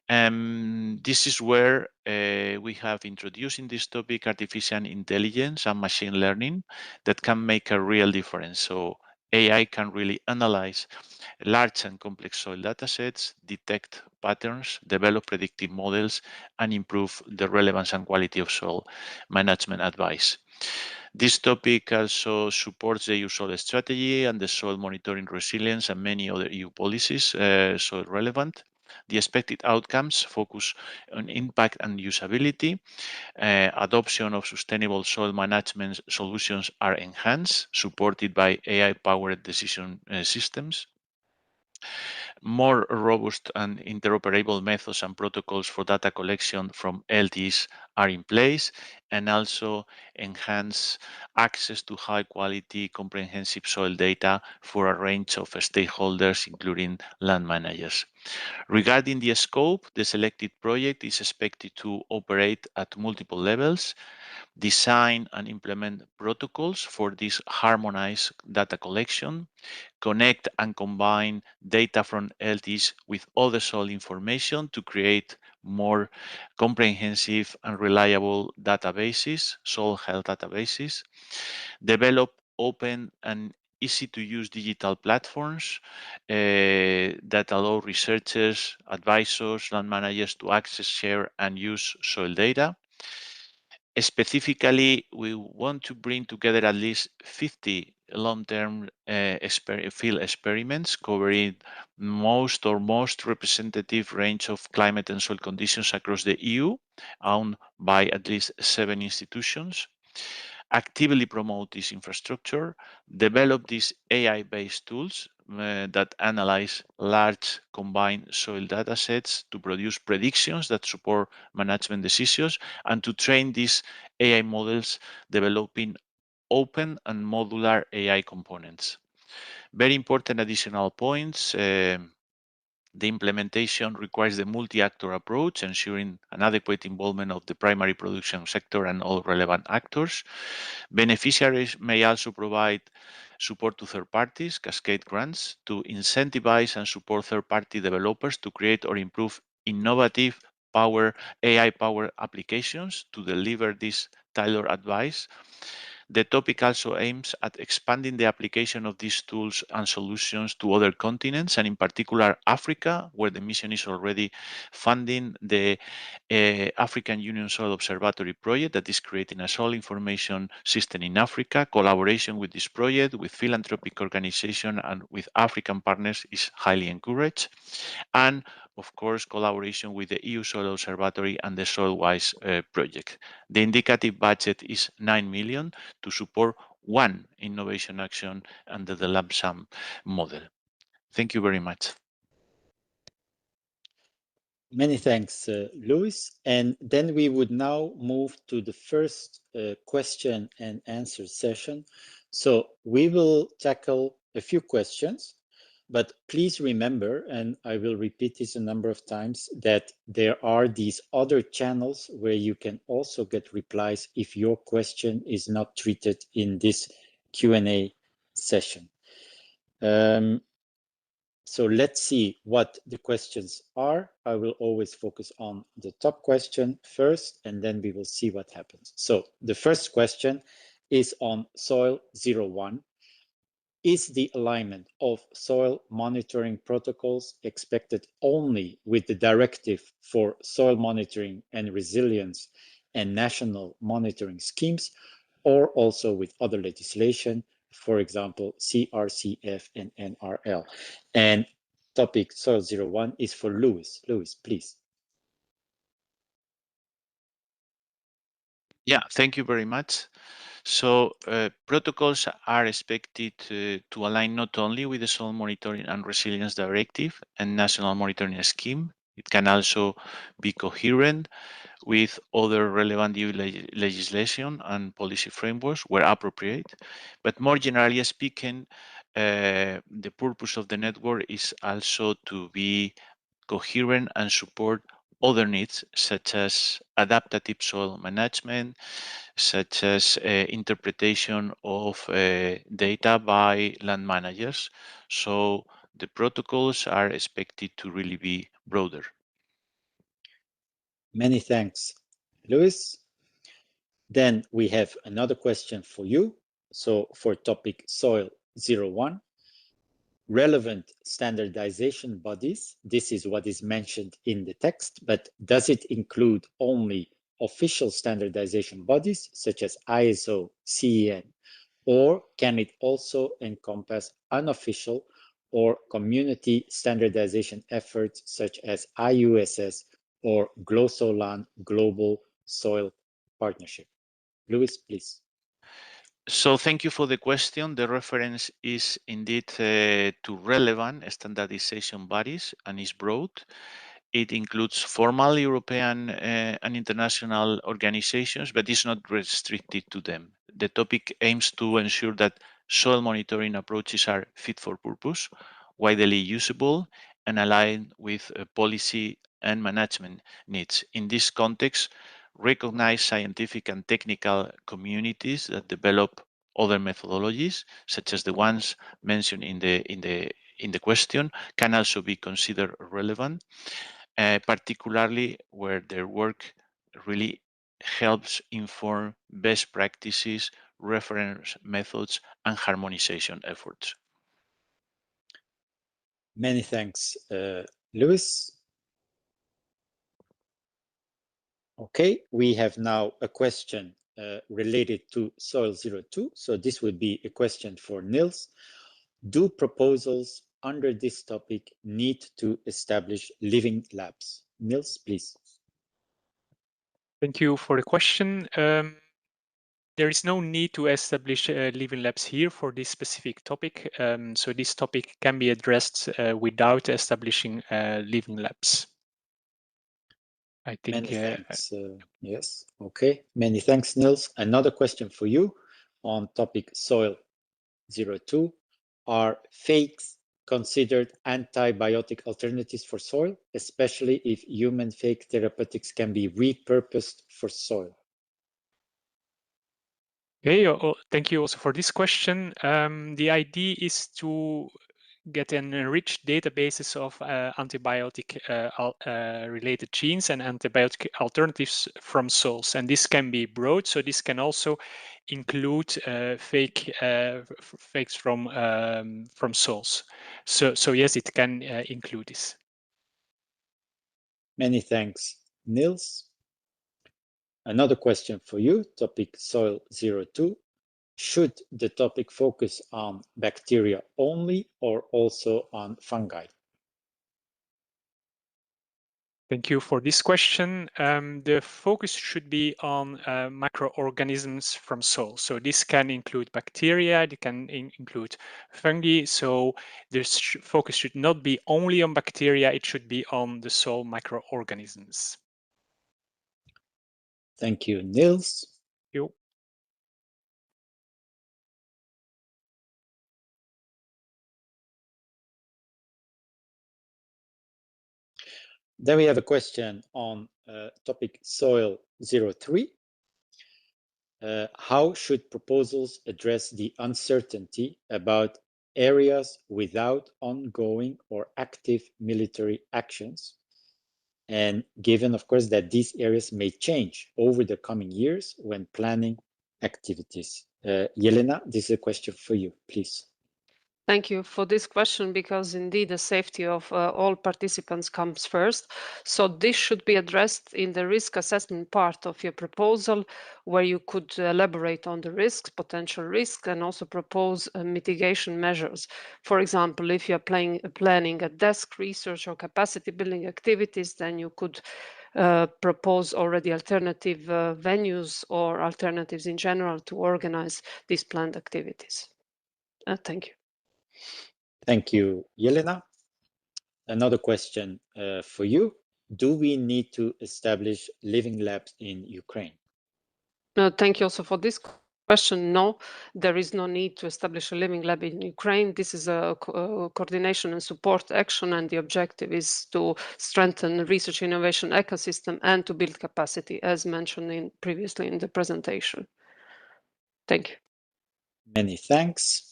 This is where we have introduced in this topic artificial intelligence and machine learning that can make a real difference. So AI can really analyze large and complex soil datasets, detect patterns, develop predictive models, and improve the relevance and quality of soil management advice. This topic also supports the EU soil strategy and the soil monitoring resilience and many other EU policies, soil relevant. The expected outcomes focus on impact and usability. Adoption of sustainable soil management solutions are enhanced, supported by AI-powered decision systems. More robust and interoperable methods and protocols for data collection from LDs are in place, and also enhance access to high-quality, comprehensive soil data for a range of stakeholders, including land managers. Regarding the scope, the selected project is expected to operate at multiple levels, design and implement protocols for this harmonized data collection, connect and combine data from LDs with other soil information to create more comprehensive and reliable databases, soil health databases, develop open and easy to use digital platforms that allow researchers, advisors, land managers to access, share, and use soil data. Specifically, we want to bring together at least 50 long-term field experiments covering most representative range of climate and soil conditions across the EU, owned by at least 7 institutions. Actively promote this infrastructure, develop these AI-based tools that analyze large combined soil data sets to produce predictions that support management decisions, and to train these AI models, developing open and modular AI components. Very important additional points. The implementation requires the multi-actor approach, ensuring an adequate involvement of the primary production sector and all relevant actors. Beneficiaries may also provide support to third parties, cascade grants, to incentivize and support third-party developers to create or improve innovative AI-powered applications to deliver this tailored advice. The topic also aims at expanding the application of these tools and solutions to other continents, and in particular Africa, where the mission is already funding the African Union Soil Observatory project that is creating a soil information system in Africa. Collaboration with this project, with philanthropic organizations and with African partners is highly encouraged. And of course, collaboration with the EU Soil Observatory and the SoilWise project. The indicative budget is 9 million to support one innovation action under the lump sum model. Thank you very much. Many thanks, Luis. And then we would now move to the first question and answer session. So we will tackle a few questions, but please remember, and I will repeat this a number of times, that there are these other channels where you can also get replies if your question is not treated in this Q&A session. So let's see what the questions are. I will always focus on the top question first, and then we will see what happens. So the first question is on Soil 01. Is the alignment of soil monitoring protocols expected only with the Directive for Soil Monitoring and Resilience and national monitoring schemes, or also with other legislation, for example, CRCF and NRL? And topic Soil 01 is for Luis. Luis, please. Yeah, thank you very much. So protocols are expected to align not only with the Soil Monitoring and Resilience Directive and National Monitoring Scheme, it can also be coherent with other relevant EU legislation and policy frameworks where appropriate. But more generally speaking, the purpose of the network is also to be coherent and support other needs, such as adaptive soil management, such as interpretation of data by land managers. So the protocols are expected to really be broader. Many thanks, Luis. Then we have another question for you. So for topic soil 01, relevant standardization bodies, this is what is mentioned in the text, but does it include only official standardization bodies such as ISO, CEN, or can it also encompass unofficial or community standardization efforts such as IUSS or GLOSOLAN Global Soil Partnership? Luis, please. So thank you for the question. The reference is indeed to relevant standardization bodies and is broad. It includes formal European and international organizations, but is not restricted to them. The topic aims to ensure that soil monitoring approaches are fit for purpose, widely usable, and aligned with policy and management needs. In this context, recognize scientific and technical communities that develop other methodologies, such as the ones mentioned in the question, can also be considered relevant, particularly where their work really helps inform best practices, reference methods, and harmonization efforts. Many thanks, Luis. Okay, we have now a question related to Soil 02. So this would be a question for Niels. Do proposals under this topic need to establish living labs? Niels, please. Thank you for the question. There is no need to establish living labs here for this specific topic. So this topic can be addressed without establishing living labs. I think. Many thanks. Yes. Okay. Many thanks, Niels. Another question for you on topic Soil 02. Are fakes considered antibiotic alternatives for soil, especially if human fake therapeutics can be repurposed for soil? Okay, thank you also for this question. The idea is to get an enriched databases of antibiotic related genes and antibiotic alternatives from soils, and this can be broad. So this can also include fakes from soils. So yes, it can include this. Many thanks, Niels. Another question for you, topic Soil 02. Should the topic focus on bacteria only or also on fungi? Thank you for this question. The focus should be on microorganisms from soil. So this can include bacteria, it can include fungi. So this focus should not be only on bacteria, it should be on the soil microorganisms. Thank you, Niels. Thank you. Then we have a question on topic Soil 03. How should proposals address the uncertainty about areas without ongoing or active military actions? And given, of course, that these areas may change over the coming years when planning activities. Yelena, this is a question for you, please. Thank you for this question, because indeed the safety of all participants comes first. So this should be addressed in the risk assessment part of your proposal, where you could elaborate on the risks, potential risks, and also propose mitigation measures. For example, if you're planning a desk research or capacity building activities, then you could propose already alternative venues or alternatives in general to organize these planned activities. Thank you. Thank you, Yelena. Another question for you. Do we need to establish living labs in Ukraine? Thank you also for this question, no, there is no need to establish a living lab in Ukraine. This is a coordination and support action, and the objective is to strengthen research innovation ecosystem and to build capacity, as mentioned previously in the presentation. Thank you. Many thanks.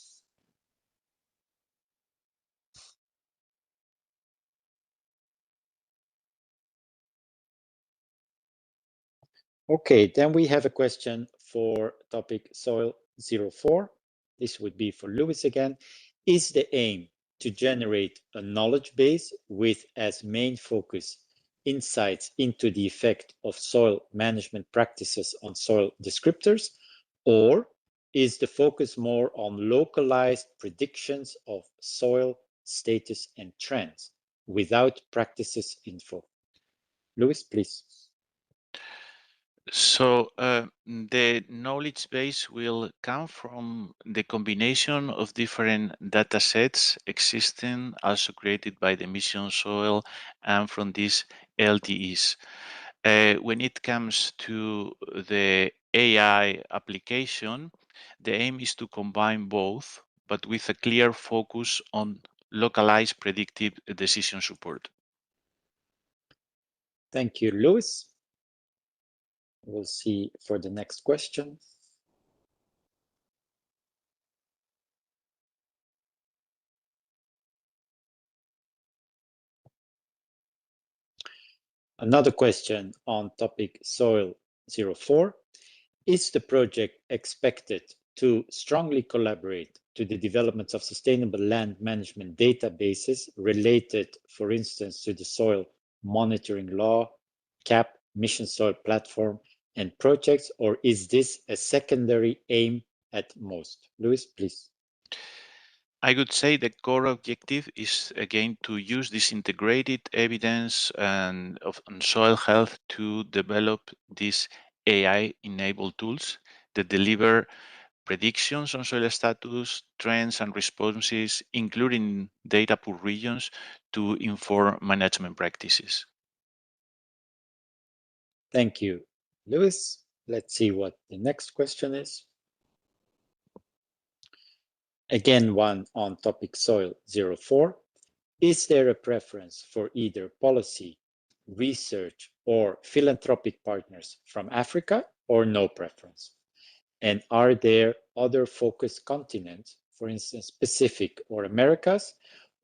Okay, then we have a question for topic Soil 04. This would be for Lewis again. Is the aim to generate a knowledge base with as main focus insights into the effect of soil management practices on soil descriptors, or is the focus more on localized predictions of soil status and trends without practices info? Lewis, please. So the knowledge base will come from the combination of different data sets existing, also created by the mission soil, and from these LTEs. When it comes to the AI application, the aim is to combine both, but with a clear focus on localized predictive decision support. Thank you, Lewis. We'll see for the next question. Another question on topic Soil 04. Is the project expected to strongly collaborate to the development of sustainable land management databases related, for instance, to the soil monitoring law, CAP, Mission Soil Platform, and projects, or is this a secondary aim at most? Lewis, please. I would say the core objective is again to use this integrated evidence and on soil health to develop these AI-enabled tools that deliver predictions on soil status, trends, and responses, including data per regions, to inform management practices. Thank you, Lewis. Let's see what the next question is. Again, one on topic Soil 04. Is there a preference for either policy, research, or philanthropic partners from Africa, or no preference? And are there other focus continents, for instance, Pacific or Americas,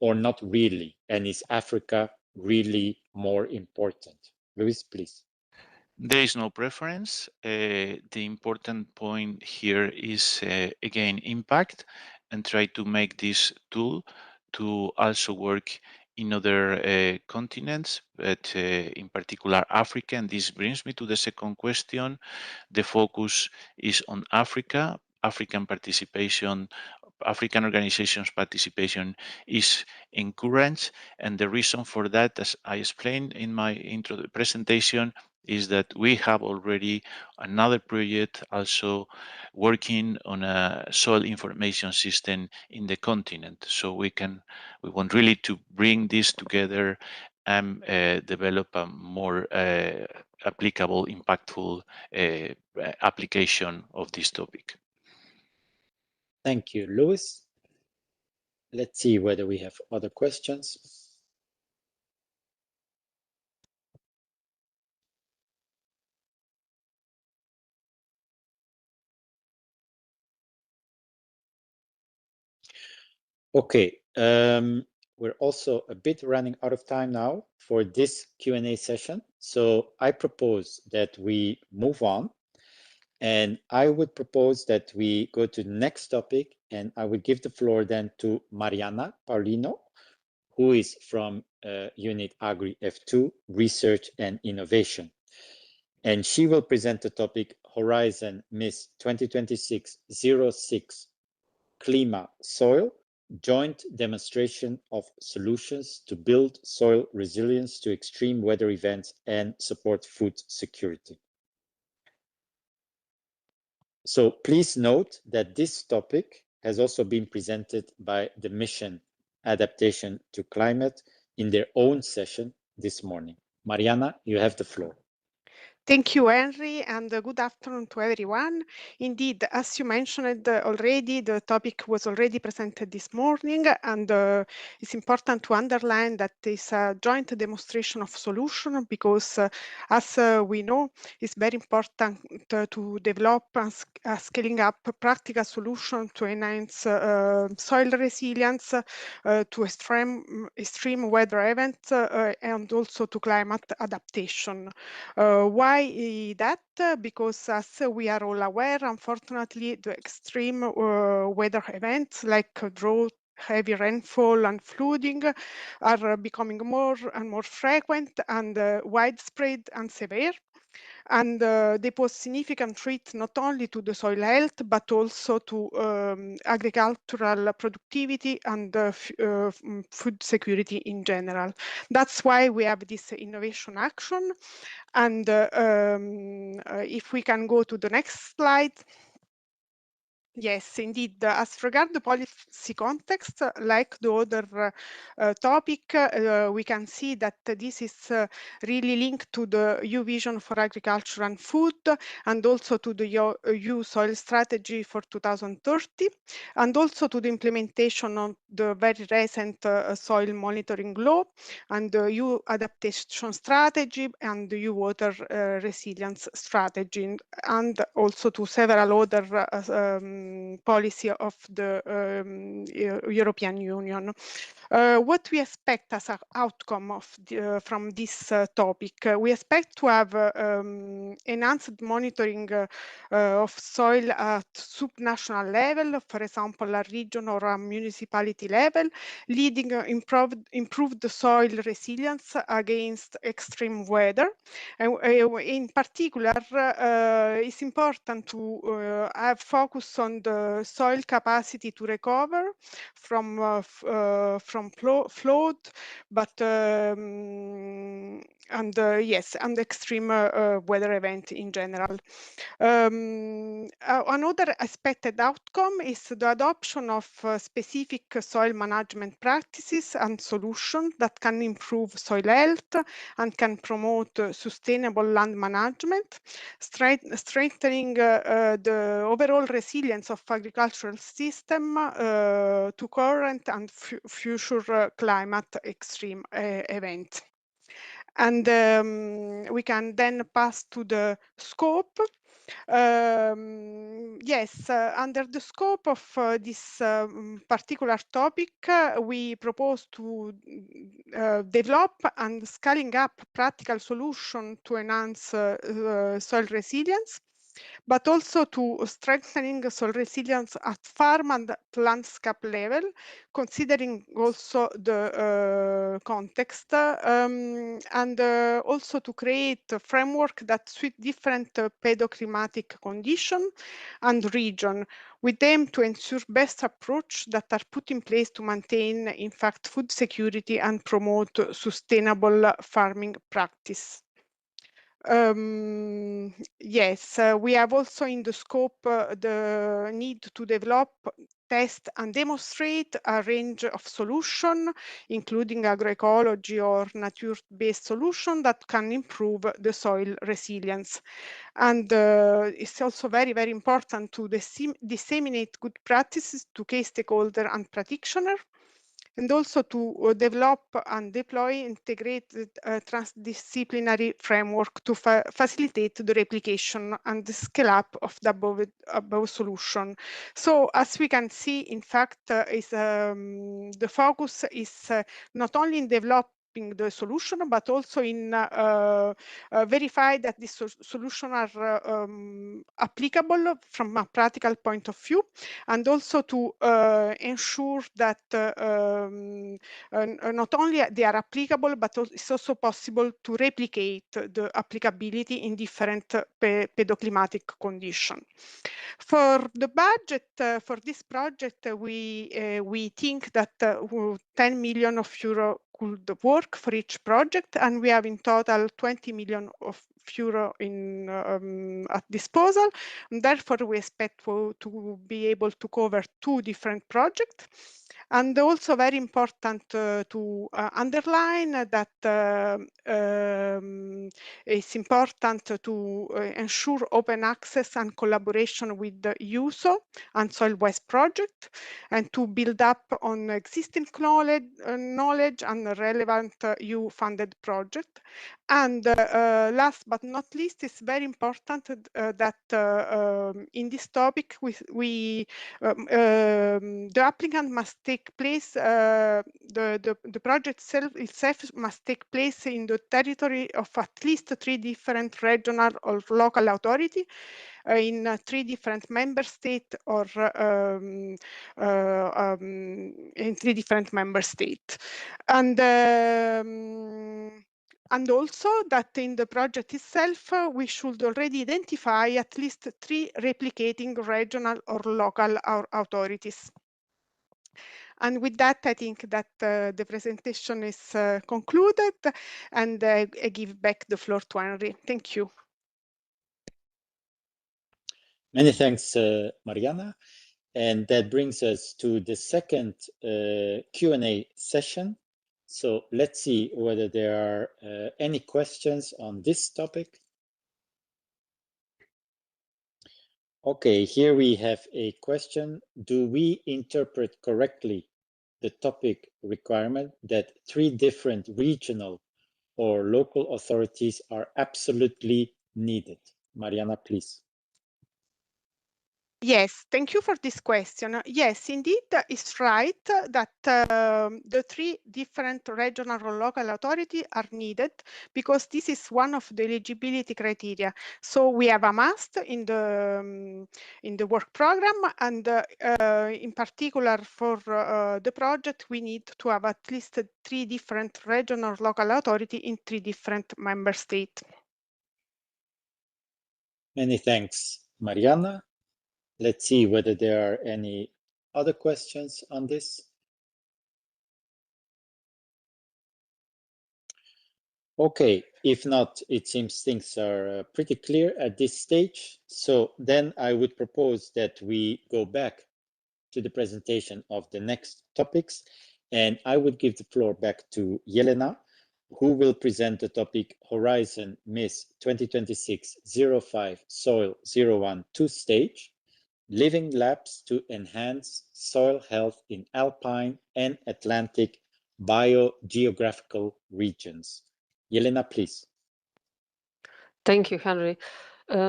or not really? And is Africa really more important? Luis, please. There is no preference. The important point here is, again, impact, and try to make this tool to also work in other continents, but in particular Africa. And this brings me to the second question. The focus is on Africa. African organizations' participation is encouraged. And the reason for that, as I explained in my intro presentation, is that we have already another project also working on a soil information system in the continent. So we want really to bring this together and develop a more applicable, impactful application of this topic. Thank you, Luis. Let's see whether we have other questions. Okay, we're also a bit running out of time now for this Q&A session. So I propose that we move on, and I would propose that we go to the next topic, and I would give the floor then to Mariana Paulino, who is from Unit Agri F2, Research and Innovation. And she will present the topic Horizon MIS 2026-06 Klima Soil, joint demonstration of solutions to build soil resilience to extreme weather events and support food security. So please note that this topic has also been presented by the Mission Adaptation to Climate in their own session this morning. Mariana, you have the floor. Thank you, Henry, and good afternoon to everyone. Indeed, as you mentioned already, the topic was already presented this morning, and it's important to underline that it's a joint demonstration of solution because, as we know, it's very important to develop a scaling up practical solution to enhance soil resilience to extreme weather events and also to climate adaptation. Why that? Because as we are all aware, unfortunately, the extreme weather events like drought, heavy rainfall and flooding are becoming more and more frequent and widespread and severe. And they pose significant threat not only to the soil health, but also to agricultural productivity and food security in general. That's why we have this innovation action. And if we can go to the next slide. Yes, indeed. As regard the policy context, like the other topic, we can see that this is really linked to the EU Vision for Agriculture and Food, and also to the EU Soil Strategy for 2030, and also to the implementation of the very recent Soil Monitoring Law, and the EU Adaptation Strategy, and the EU Water Resilience Strategy, and also to several other policy of the European Union. What we expect as an outcome of from this topic, we expect to have enhanced monitoring of soil at subnational level, for example, a region or a municipality level, leading improved soil resilience against extreme weather. And in particular, it's important to have focus on the soil capacity to recover from flood, but yes, and extreme weather event in general. Another expected outcome is the adoption of specific soil management practices and solutions that can improve soil health and can promote sustainable land management, strengthening the overall resilience of agricultural system to current and future climate extreme events. And we can then pass to the scope. Yes, under the scope of this particular topic, we propose to develop and scaling up practical solutions to enhance soil resilience, but also to strengthening soil resilience at farm and landscape level, considering also the context, and also to create a framework that suits different pedoclimatic conditions and region, with aim to ensure best approach that are put in place to maintain, in fact, food security and promote sustainable farming practice. Yes, we have also in the scope the need to develop, test and demonstrate a range of solutions, including agroecology or nature-based solutions that can improve the soil resilience. And it's also very, very important to disseminate good practices to key stakeholders and practitioners, and also to develop and deploy integrated transdisciplinary framework to facilitate the replication and the scale up of the above solution. So as we can see, in fact, the focus is not only in developing the solution, but also in verify that these solutions are applicable from a practical point of view, and also to ensure that not only they are applicable, but it's also possible to replicate the applicability in different pedoclimatic conditions. For the budget for this project, we think that 10 million euro could work for each project, and we have in total 20 million euro at disposal. And therefore, we expect to be able to cover 2 different projects. And also very important to underline that it's important to ensure open access and collaboration with the USO and Soil Waste Project, and to build up on existing knowledge and relevant EU-funded project. And last but not least, it's very important that in this topic the applicant must take place, the project itself must take place in the territory of at least 3 different regional or local authority in 3 different member states or in 3 different member states. And also that in the project itself, we should already identify at least 3 replicating regional or local authorities. And with that, I think that the presentation is concluded, and I give back the floor to Henry. Thank you. Many thanks, Mariana. And that brings us to the second Q&A session. So let's see whether there are any questions on this topic. Okay, here we have a question. Do we interpret correctly the topic requirement that 3 different regional or local authorities are absolutely needed? Mariana, please. Yes, thank you for this question. Yes, indeed, it's right that the 3 different regional or local authorities are needed because this is one of the eligibility criteria. So we have a must in the work program, and in particular for the project, we need to have at least 3 different regional or local authority in 3 different member states. Many thanks, Mariana. Let's see whether there are any other questions on this. Okay, if not, it seems things are pretty clear at this stage. So then I would propose that we go back to the presentation of the next topics, and I would give the floor back to Jelena, who will present the topic Horizon MIS 2026-05 Soil 01 2-stage. Living labs to enhance soil health in alpine and Atlantic biogeographical regions. Jelena, please. Thank you, Henry.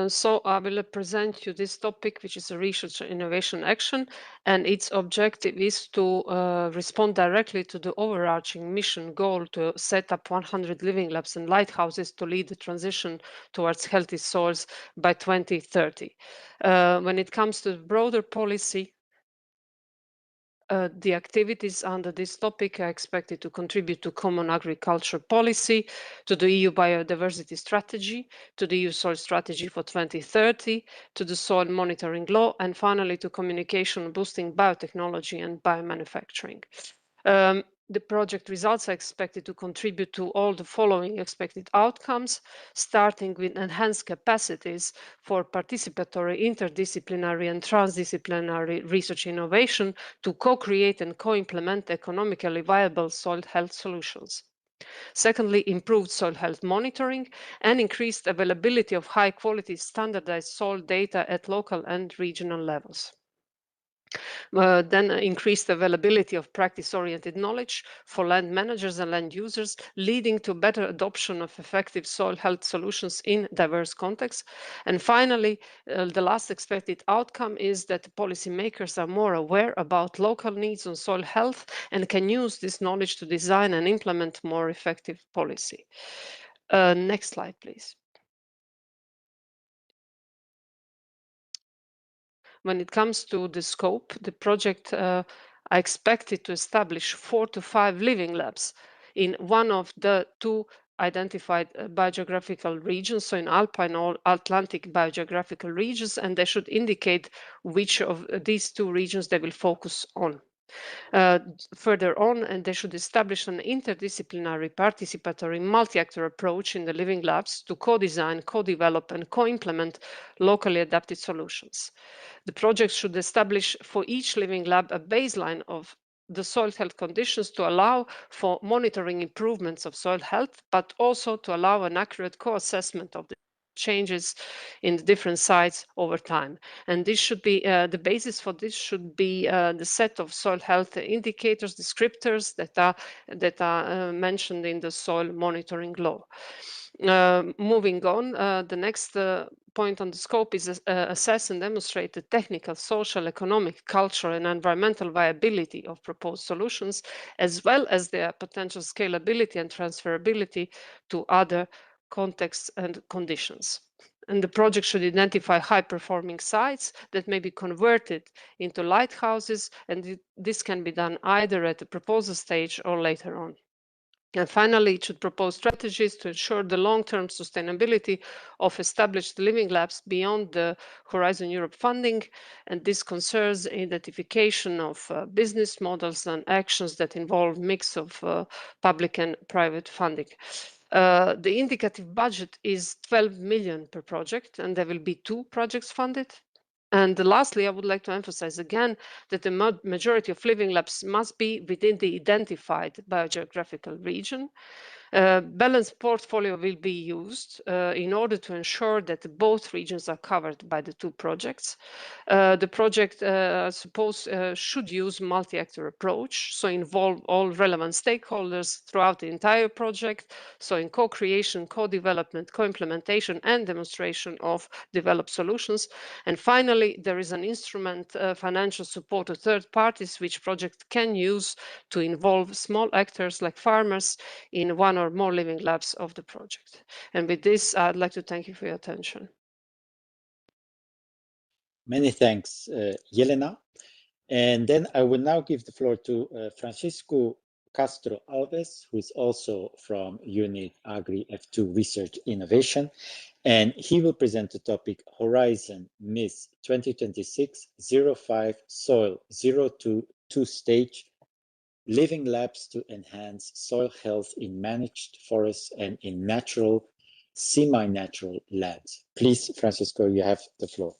So I will present you this topic, which is a research and innovation action, and its objective is to respond directly to the overarching mission goal to set up 100 living labs and lighthouses to lead the transition towards healthy soils by 2030. When it comes to broader policy, the activities under this topic are expected to contribute to common agriculture policy, to the EU biodiversity strategy, to the EU soil strategy for 2030, to the soil monitoring law, and finally to communication boosting biotechnology and biomanufacturing. The project results are expected to contribute to all the following expected outcomes, starting with enhanced capacities for participatory, interdisciplinary and transdisciplinary research innovation to co-create and co-implement economically viable soil health solutions. Secondly, improved soil health monitoring and increased availability of high-quality standardized soil data at local and regional levels. Then increased availability of practice-oriented knowledge for land managers and land users, leading to better adoption of effective soil health solutions in diverse contexts. And finally, the last expected outcome is that policymakers are more aware about local needs on soil health and can use this knowledge to design and implement more effective policy. Next slide, please. When it comes to the scope, the project I expected to establish 4 to 5 living labs in one of the 2 identified biogeographical regions, so in Alpine or Atlantic biogeographical regions, and they should indicate which of these 2 regions they will focus on. Further on, and they should establish an interdisciplinary, participatory, multi-actor approach in the living labs to co-design, co-develop, and co-implement locally adapted solutions. The project should establish for each living lab a baseline of the soil health conditions to allow for monitoring improvements of soil health, but also to allow an accurate co-assessment of the changes in the different sites over time. And this should be the basis for this should be the set of soil health indicators, descriptors that are mentioned in the soil monitoring law. Moving on, the next point on the scope is assess and demonstrate the technical, social, economic, cultural, and environmental viability of proposed solutions, as well as their potential scalability and transferability to other contexts and conditions. And the project should identify high-performing sites that may be converted into lighthouses, and this can be done either at the proposal stage or later on. And finally, it should propose strategies to ensure the long-term sustainability of established living labs beyond the Horizon Europe funding. And this concerns identification of business models and actions that involve mix of public and private funding. The indicative budget is 12 million per project, and there will be 2 projects funded. And lastly, I would like to emphasize again that the majority of living labs must be within the identified biogeographical region. Balanced portfolio will be used in order to ensure that both regions are covered by the 2 projects. The project, I suppose, should use multi-actor approach, so involve all relevant stakeholders throughout the entire project, so in co-creation, co-development, co-implementation, and demonstration of developed solutions. And finally, there is an instrument, financial support to third parties, which project can use to involve small actors like farmers in one or more living labs of the project. And with this, I'd like to thank you for your attention. Many thanks, Yelena. And then I will now give the floor to Francisco Castro Alves, who is also from Unit Agri F2 Research Innovation. And he will present the topic Horizon MIS 2026-05 Soil 02 two-stage living labs to enhance soil health in managed forests and in natural, semi-natural lands. Please, Francisco, you have the floor.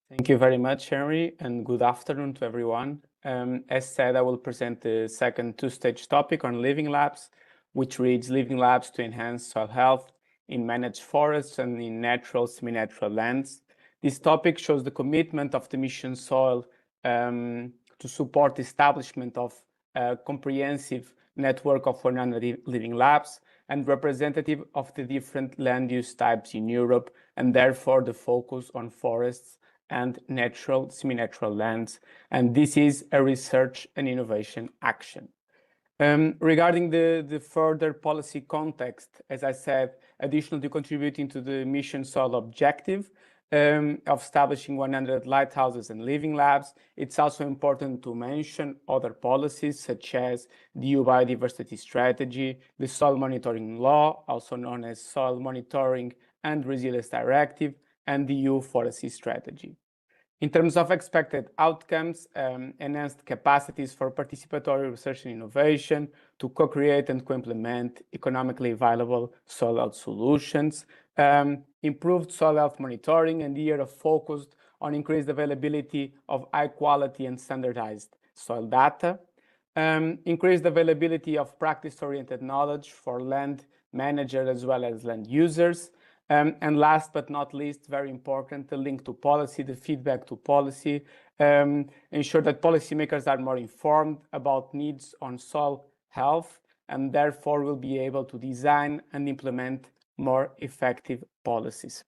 Thank you very much, Henry, and good afternoon to everyone. As said, I will present the second two-stage topic on living labs, which reads living labs to enhance soil health in managed forests and in natural, semi-natural lands. This topic shows the commitment of the Mission Soil to support the establishment of a comprehensive network of 100 living labs and representative of the different land use types in Europe, and therefore the focus on forests and natural, semi-natural lands. And this is a research and innovation action. Regarding the further policy context, as I said, additional to contributing to the Mission Soil objective of establishing 100 lighthouses and living labs, it's also important to mention other policies such as the EU Biodiversity Strategy, the Soil Monitoring Law, also known as Soil Monitoring and Resilience Directive, and the EU Forestry Strategy. In terms of expected outcomes, enhanced capacities for participatory research and innovation to co-create and co-implement economically viable soil health solutions, improved soil health monitoring, and here focused on increased availability of high quality and standardized soil data, increased availability of practice-oriented knowledge for land managers as well as land users, and last but not least, very important, the link to policy, the feedback to policy, ensure that policymakers are more informed about needs on soil health and therefore will be able to design and implement more effective policies.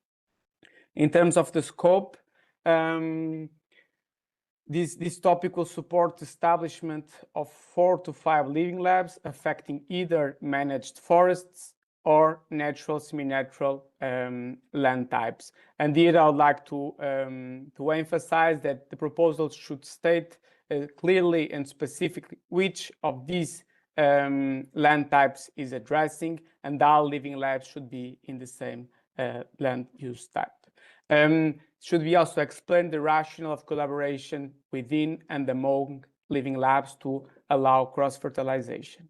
In terms of the scope, this topic will support the establishment of 4 to 5 living labs affecting either managed forests or natural, semi-natural land types. And here I would like to emphasize that the proposal should state clearly and specifically which of these land types is addressing, and all living labs should be in the same land use type. Should we also explain the rationale of collaboration within and among living labs to allow cross-fertilization?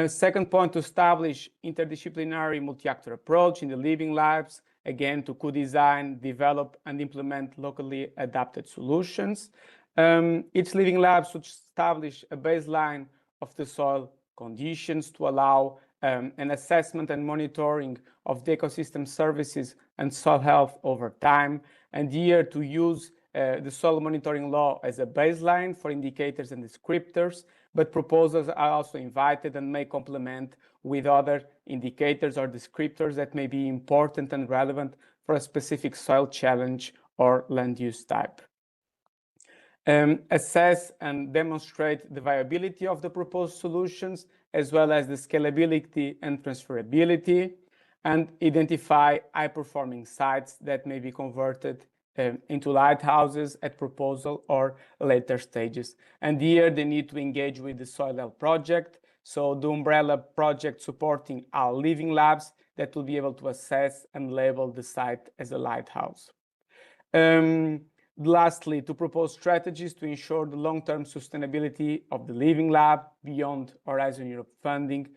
Second point, to establish interdisciplinary multi-actor approach in the living labs, again, to co-design, develop, and implement locally adapted solutions. Each Living Lab should establish a baseline of the soil conditions to allow an assessment and monitoring of the ecosystem services and soil health over time, and here to use the soil monitoring law as a baseline for indicators and descriptors, but proposals are also invited and may complement with other indicators or descriptors that may be important and relevant for a specific soil challenge or land use type. Assess and demonstrate the viability of the proposed solutions, as well as the scalability and transferability, and identify high-performing sites that may be converted into lighthouses at proposal or later stages. And here they need to engage with the Soil Health Project, so the umbrella project supporting our Living Labs that will be able to assess and label the site as a lighthouse. Lastly, to propose strategies to ensure the long-term sustainability of the Living Lab beyond Horizon Europe funding,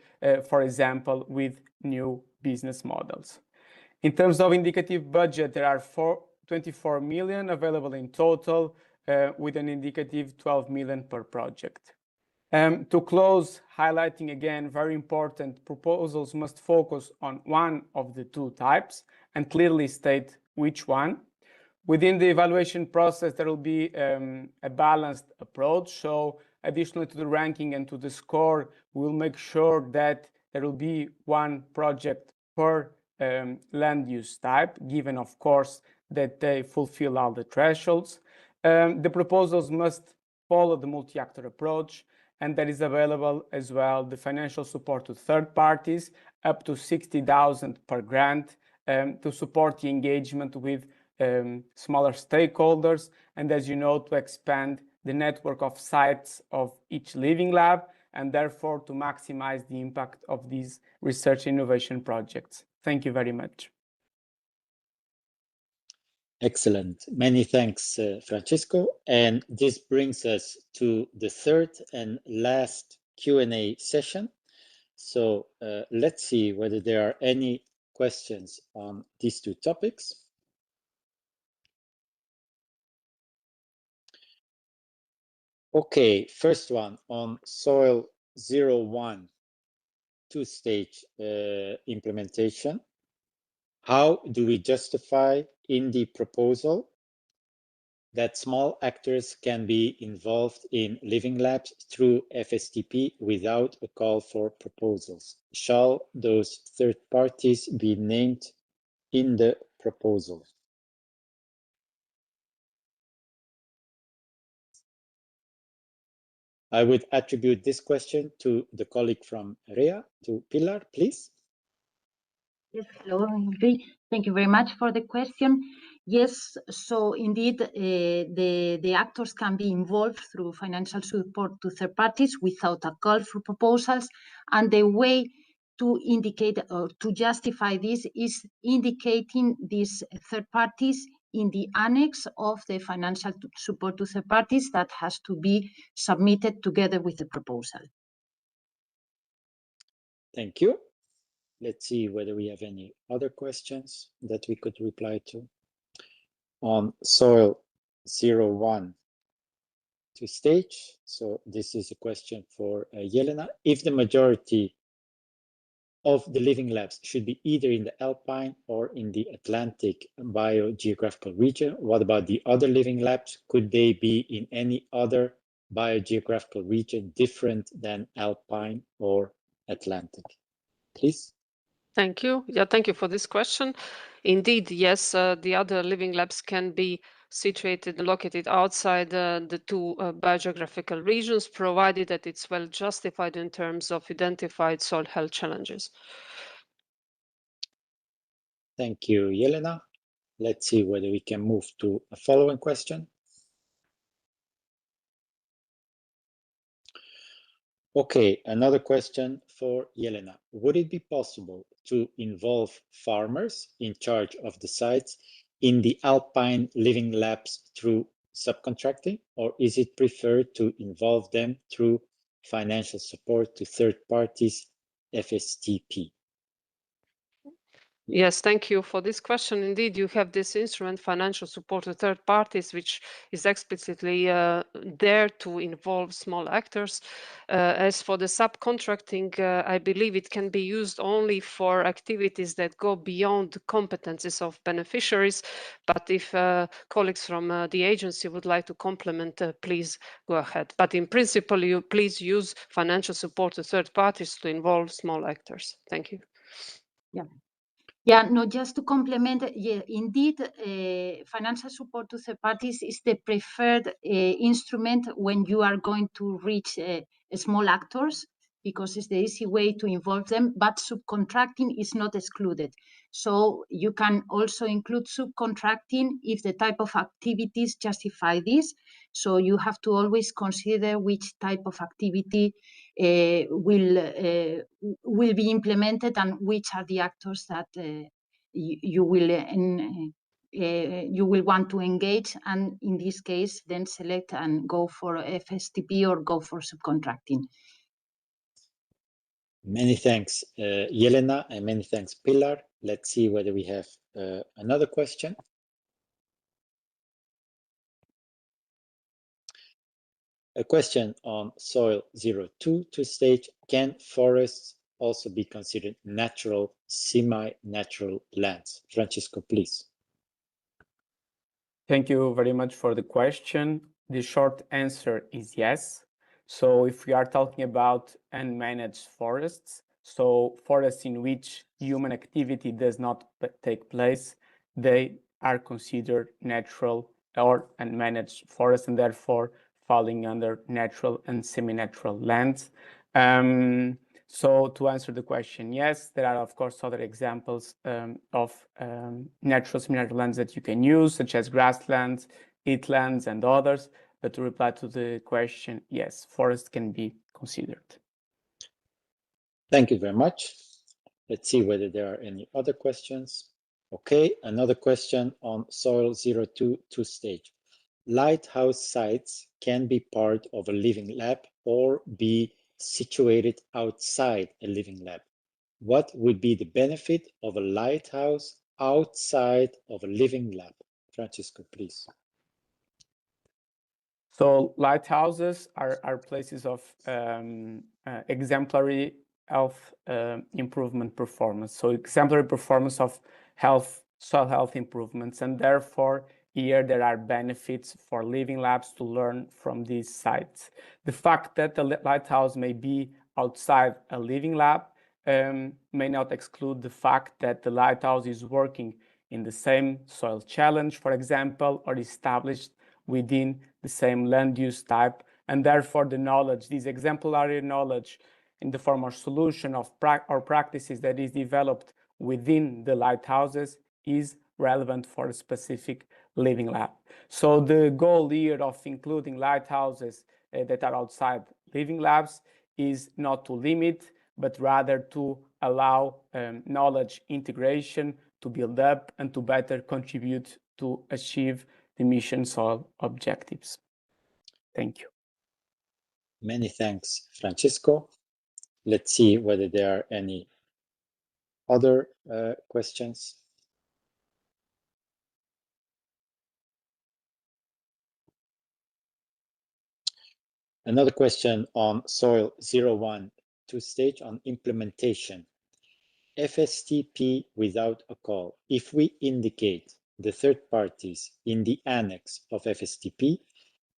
for example, with new business models. In terms of indicative budget, there are 24 million available in total, with an indicative 12 million per project. To close, highlighting again, very important, proposals must focus on one of the two types and clearly state which one. Within the evaluation process, there will be a balanced approach. So additionally to the ranking and to the score, we'll make sure that there will be one project per land use type, given of course that they fulfill all the thresholds. The proposals must follow the multi-actor approach, and that is available as well the financial support to third parties, up to 60,000 per grant, to support the engagement with smaller stakeholders, and as you know, to expand the network of sites of each Living Lab, and therefore to maximize the impact of these research innovation projects. Thank you very much. Excellent. Many thanks, Francisco. And this brings us to the third and last Q&A session. So let's see whether there are any questions on these two topics. Okay, first one on soil 01 two-stage implementation. How do we justify in the proposal that small actors can be involved in Living Labs through FSTP without a call for proposals? Shall those third parties be named in the proposal? I would attribute this question to the colleague from REA, to Pilar, please. Yes, hello, Henry. Thank you very much for the question. Yes, so indeed, the actors can be involved through financial support to third parties without a call for proposals. And the way to indicate or to justify this is indicating these third parties in the annex of the financial support to third parties that has to be submitted together with the proposal. Thank you. Let's see whether we have any other questions that we could reply to. On soil 01 to stage. So this is a question for Jelena. If the majority of the Living Labs should be either in the Alpine or in the Atlantic biogeographical region, what about the other Living Labs? Could they be in any other biogeographical region different than Alpine or Atlantic? Please. Thank you. Yeah, thank you for this question. Indeed, yes, the other Living Labs can be situated, located outside the two biogeographical regions, provided that it's well justified in terms of identified soil health challenges. Thank you, Jelena. Let's see whether we can move to a following question. Okay, another question for Jelena. Would it be possible to involve farmers in charge of the sites in the Alpine Living Labs through subcontracting, or is it preferred to involve them through financial support to third parties, FSTP? Yes, thank you for this question. Indeed, you have this instrument, financial support to third parties, which is explicitly there to involve small actors. As for the subcontracting, I believe it can be used only for activities that go beyond the competencies of beneficiaries. But if colleagues from the agency would like to complement, please go ahead. But in principle, you please use financial support to third parties to involve small actors. Thank you. Yeah. Yeah, no, just to complement, yeah, indeed, financial support to third parties is the preferred instrument when you are going to reach small actors, because it's the easy way to involve them, but subcontracting is not excluded. So you can also include subcontracting if the type of activities justify this. So you have to always consider which type of activity will be implemented and which are the actors that you will want to engage, and in this case then select and go for FSTP or go for subcontracting. Many thanks, Yelena, and many thanks, Pilar. Let's see whether we have another question. A question on soil 02 to stage: can forests also be considered natural, semi-natural lands? Francisco, please. Thank you very much for the question. The short answer is yes. So if we are talking about unmanaged forests, so forests in which human activity does not take place, they are considered natural or unmanaged forests, and therefore falling under natural and semi-natural lands. So to answer the question, yes, there are of course other examples of natural semi-natural lands that you can use, such as grasslands, heathlands, and others. But to reply to the question, yes, forests can be considered. Thank you very much. Let's see whether there are any other questions. Okay, another question on soil 02 to stage. Lighthouse sites can be part of a living lab or be situated outside a living lab. What would be the benefit of a lighthouse outside of a living lab? Francisco, please. So lighthouses are places of exemplary health improvement performance. So exemplary performance of soil health improvements, and therefore here there are benefits for living labs to learn from these sites. The fact that the lighthouse may be outside a living lab may not exclude the fact that the lighthouse is working in the same soil challenge, for example, or established within the same land use type, and therefore the knowledge, this exemplary knowledge in the form of solution of or practices that is developed within the lighthouses is relevant for a specific living lab. So the goal here of including lighthouses that are outside living labs is not to limit, but rather to allow knowledge integration to build up and to better contribute to achieve the mission soil objectives. Thank you. Many thanks, Francisco. Let's see whether there are any other questions. Another question on soil 01 to stage on implementation. FSTP without a call. If we indicate the third parties in the annex of FSTP,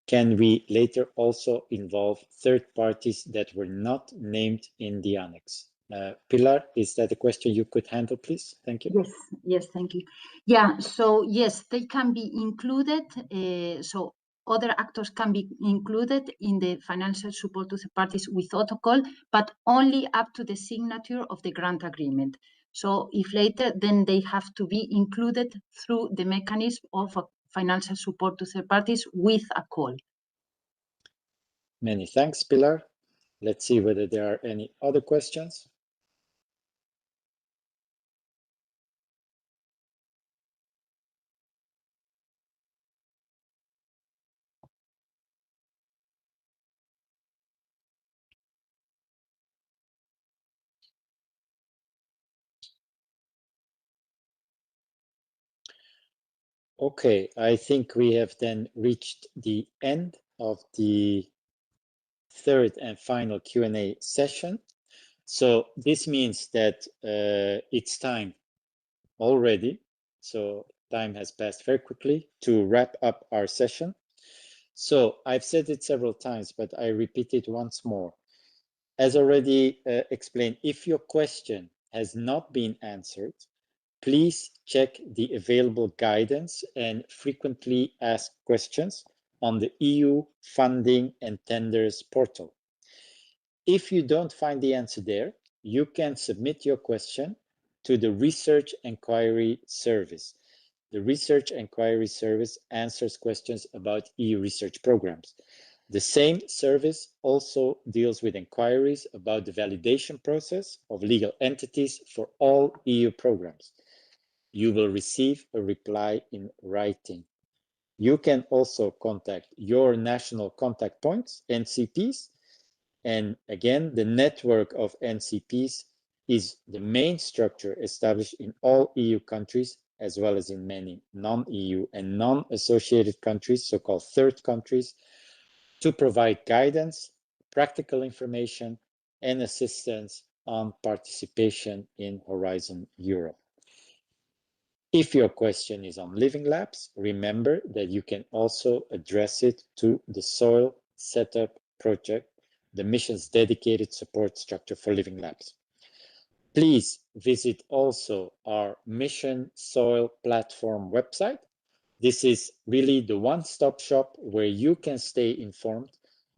can we later also involve third parties that were not named in the annex? Pilar, is that a question you could handle, please? Thank you. Yes, thank you. Yeah, so yes, they can be included. So other actors can be included in the financial support to the parties without a call, but only up to the signature of the grant agreement. So if later, then they have to be included through the mechanism of financial support to third parties with a call. Many thanks, Pilar. Let's see whether there are any other questions. Okay, I think we have then reached the end of the third and final Q&A session. So this means that it's time already. So time has passed very quickly to wrap up our session. So I've said it several times, but I repeat it once more. As already explained, if your question has not been answered, please check the available guidance and frequently asked questions on the EU Funding and Tenders portal. If you don't find the answer there, you can submit your question to the Research Enquiry Service. The Research Enquiry Service answers questions about EU research programs. The same service also deals with inquiries about the validation process of legal entities for all EU programs. You will receive a reply in writing. You can also contact your national contact points, NCPs, and again, the network of NCPs is the main structure established in all EU countries, as well as in many non-EU and non-associated countries, so-called third countries, to provide guidance, practical information, and assistance on participation in Horizon Europe. If your question is on Living Labs, remember that you can also address it to the Soil Setup Project, the mission's dedicated support structure for Living Labs. Please visit also our Mission Soil platform website. This is really the one-stop shop where you can stay informed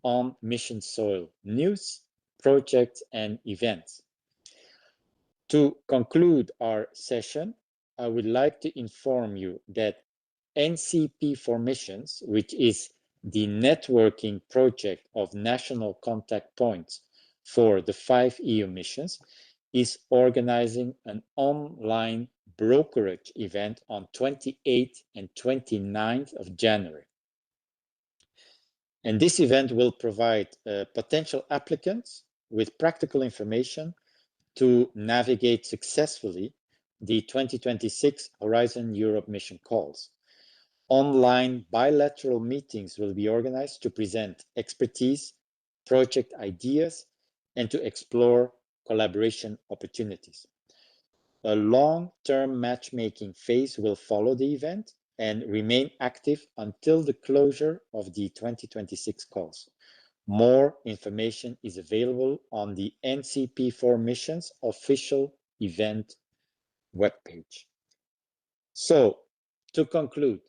on Mission Soil news, projects, and events. To conclude our session, I would like to inform you that NCP for Missions, which is the networking project of national contact points for the 5 EU missions, is organizing an online brokerage event on 28th and 29th of January. And this event will provide potential applicants with practical information to navigate successfully the 2026 Horizon Europe mission calls. Online bilateral meetings will be organized to present expertise, project ideas, and to explore collaboration opportunities. A long-term matchmaking phase will follow the event and remain active until the closure of the 2026 calls. More information is available on the NCP for Missions official event webpage. So, to conclude,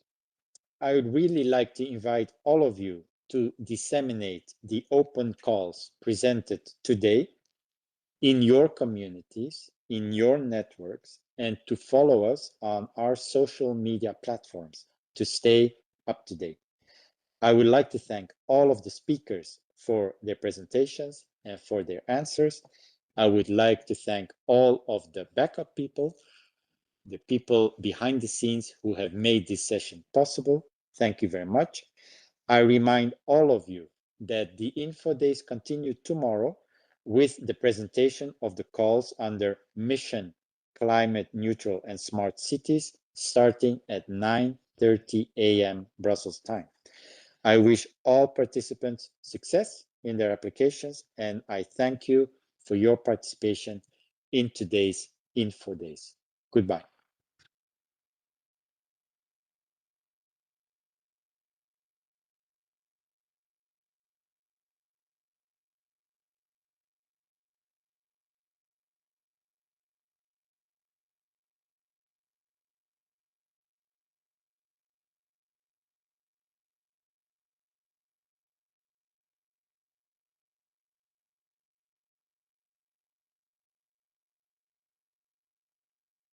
I would really like to invite all of you to disseminate the open calls presented today in your communities, in your networks, and to follow us on our social media platforms to stay up to date. I would like to thank all of the speakers for their presentations and for their answers. I would like to thank all of the backup people, the people behind the scenes who have made this session possible. Thank you very much. I remind all of you that the Info Days continue tomorrow with the presentation of the calls under Mission Climate Neutral and Smart Cities, starting at 9:30 a.m. Brussels time. I wish all participants success in their applications, and I thank you for your participation in today's Info Days. Goodbye.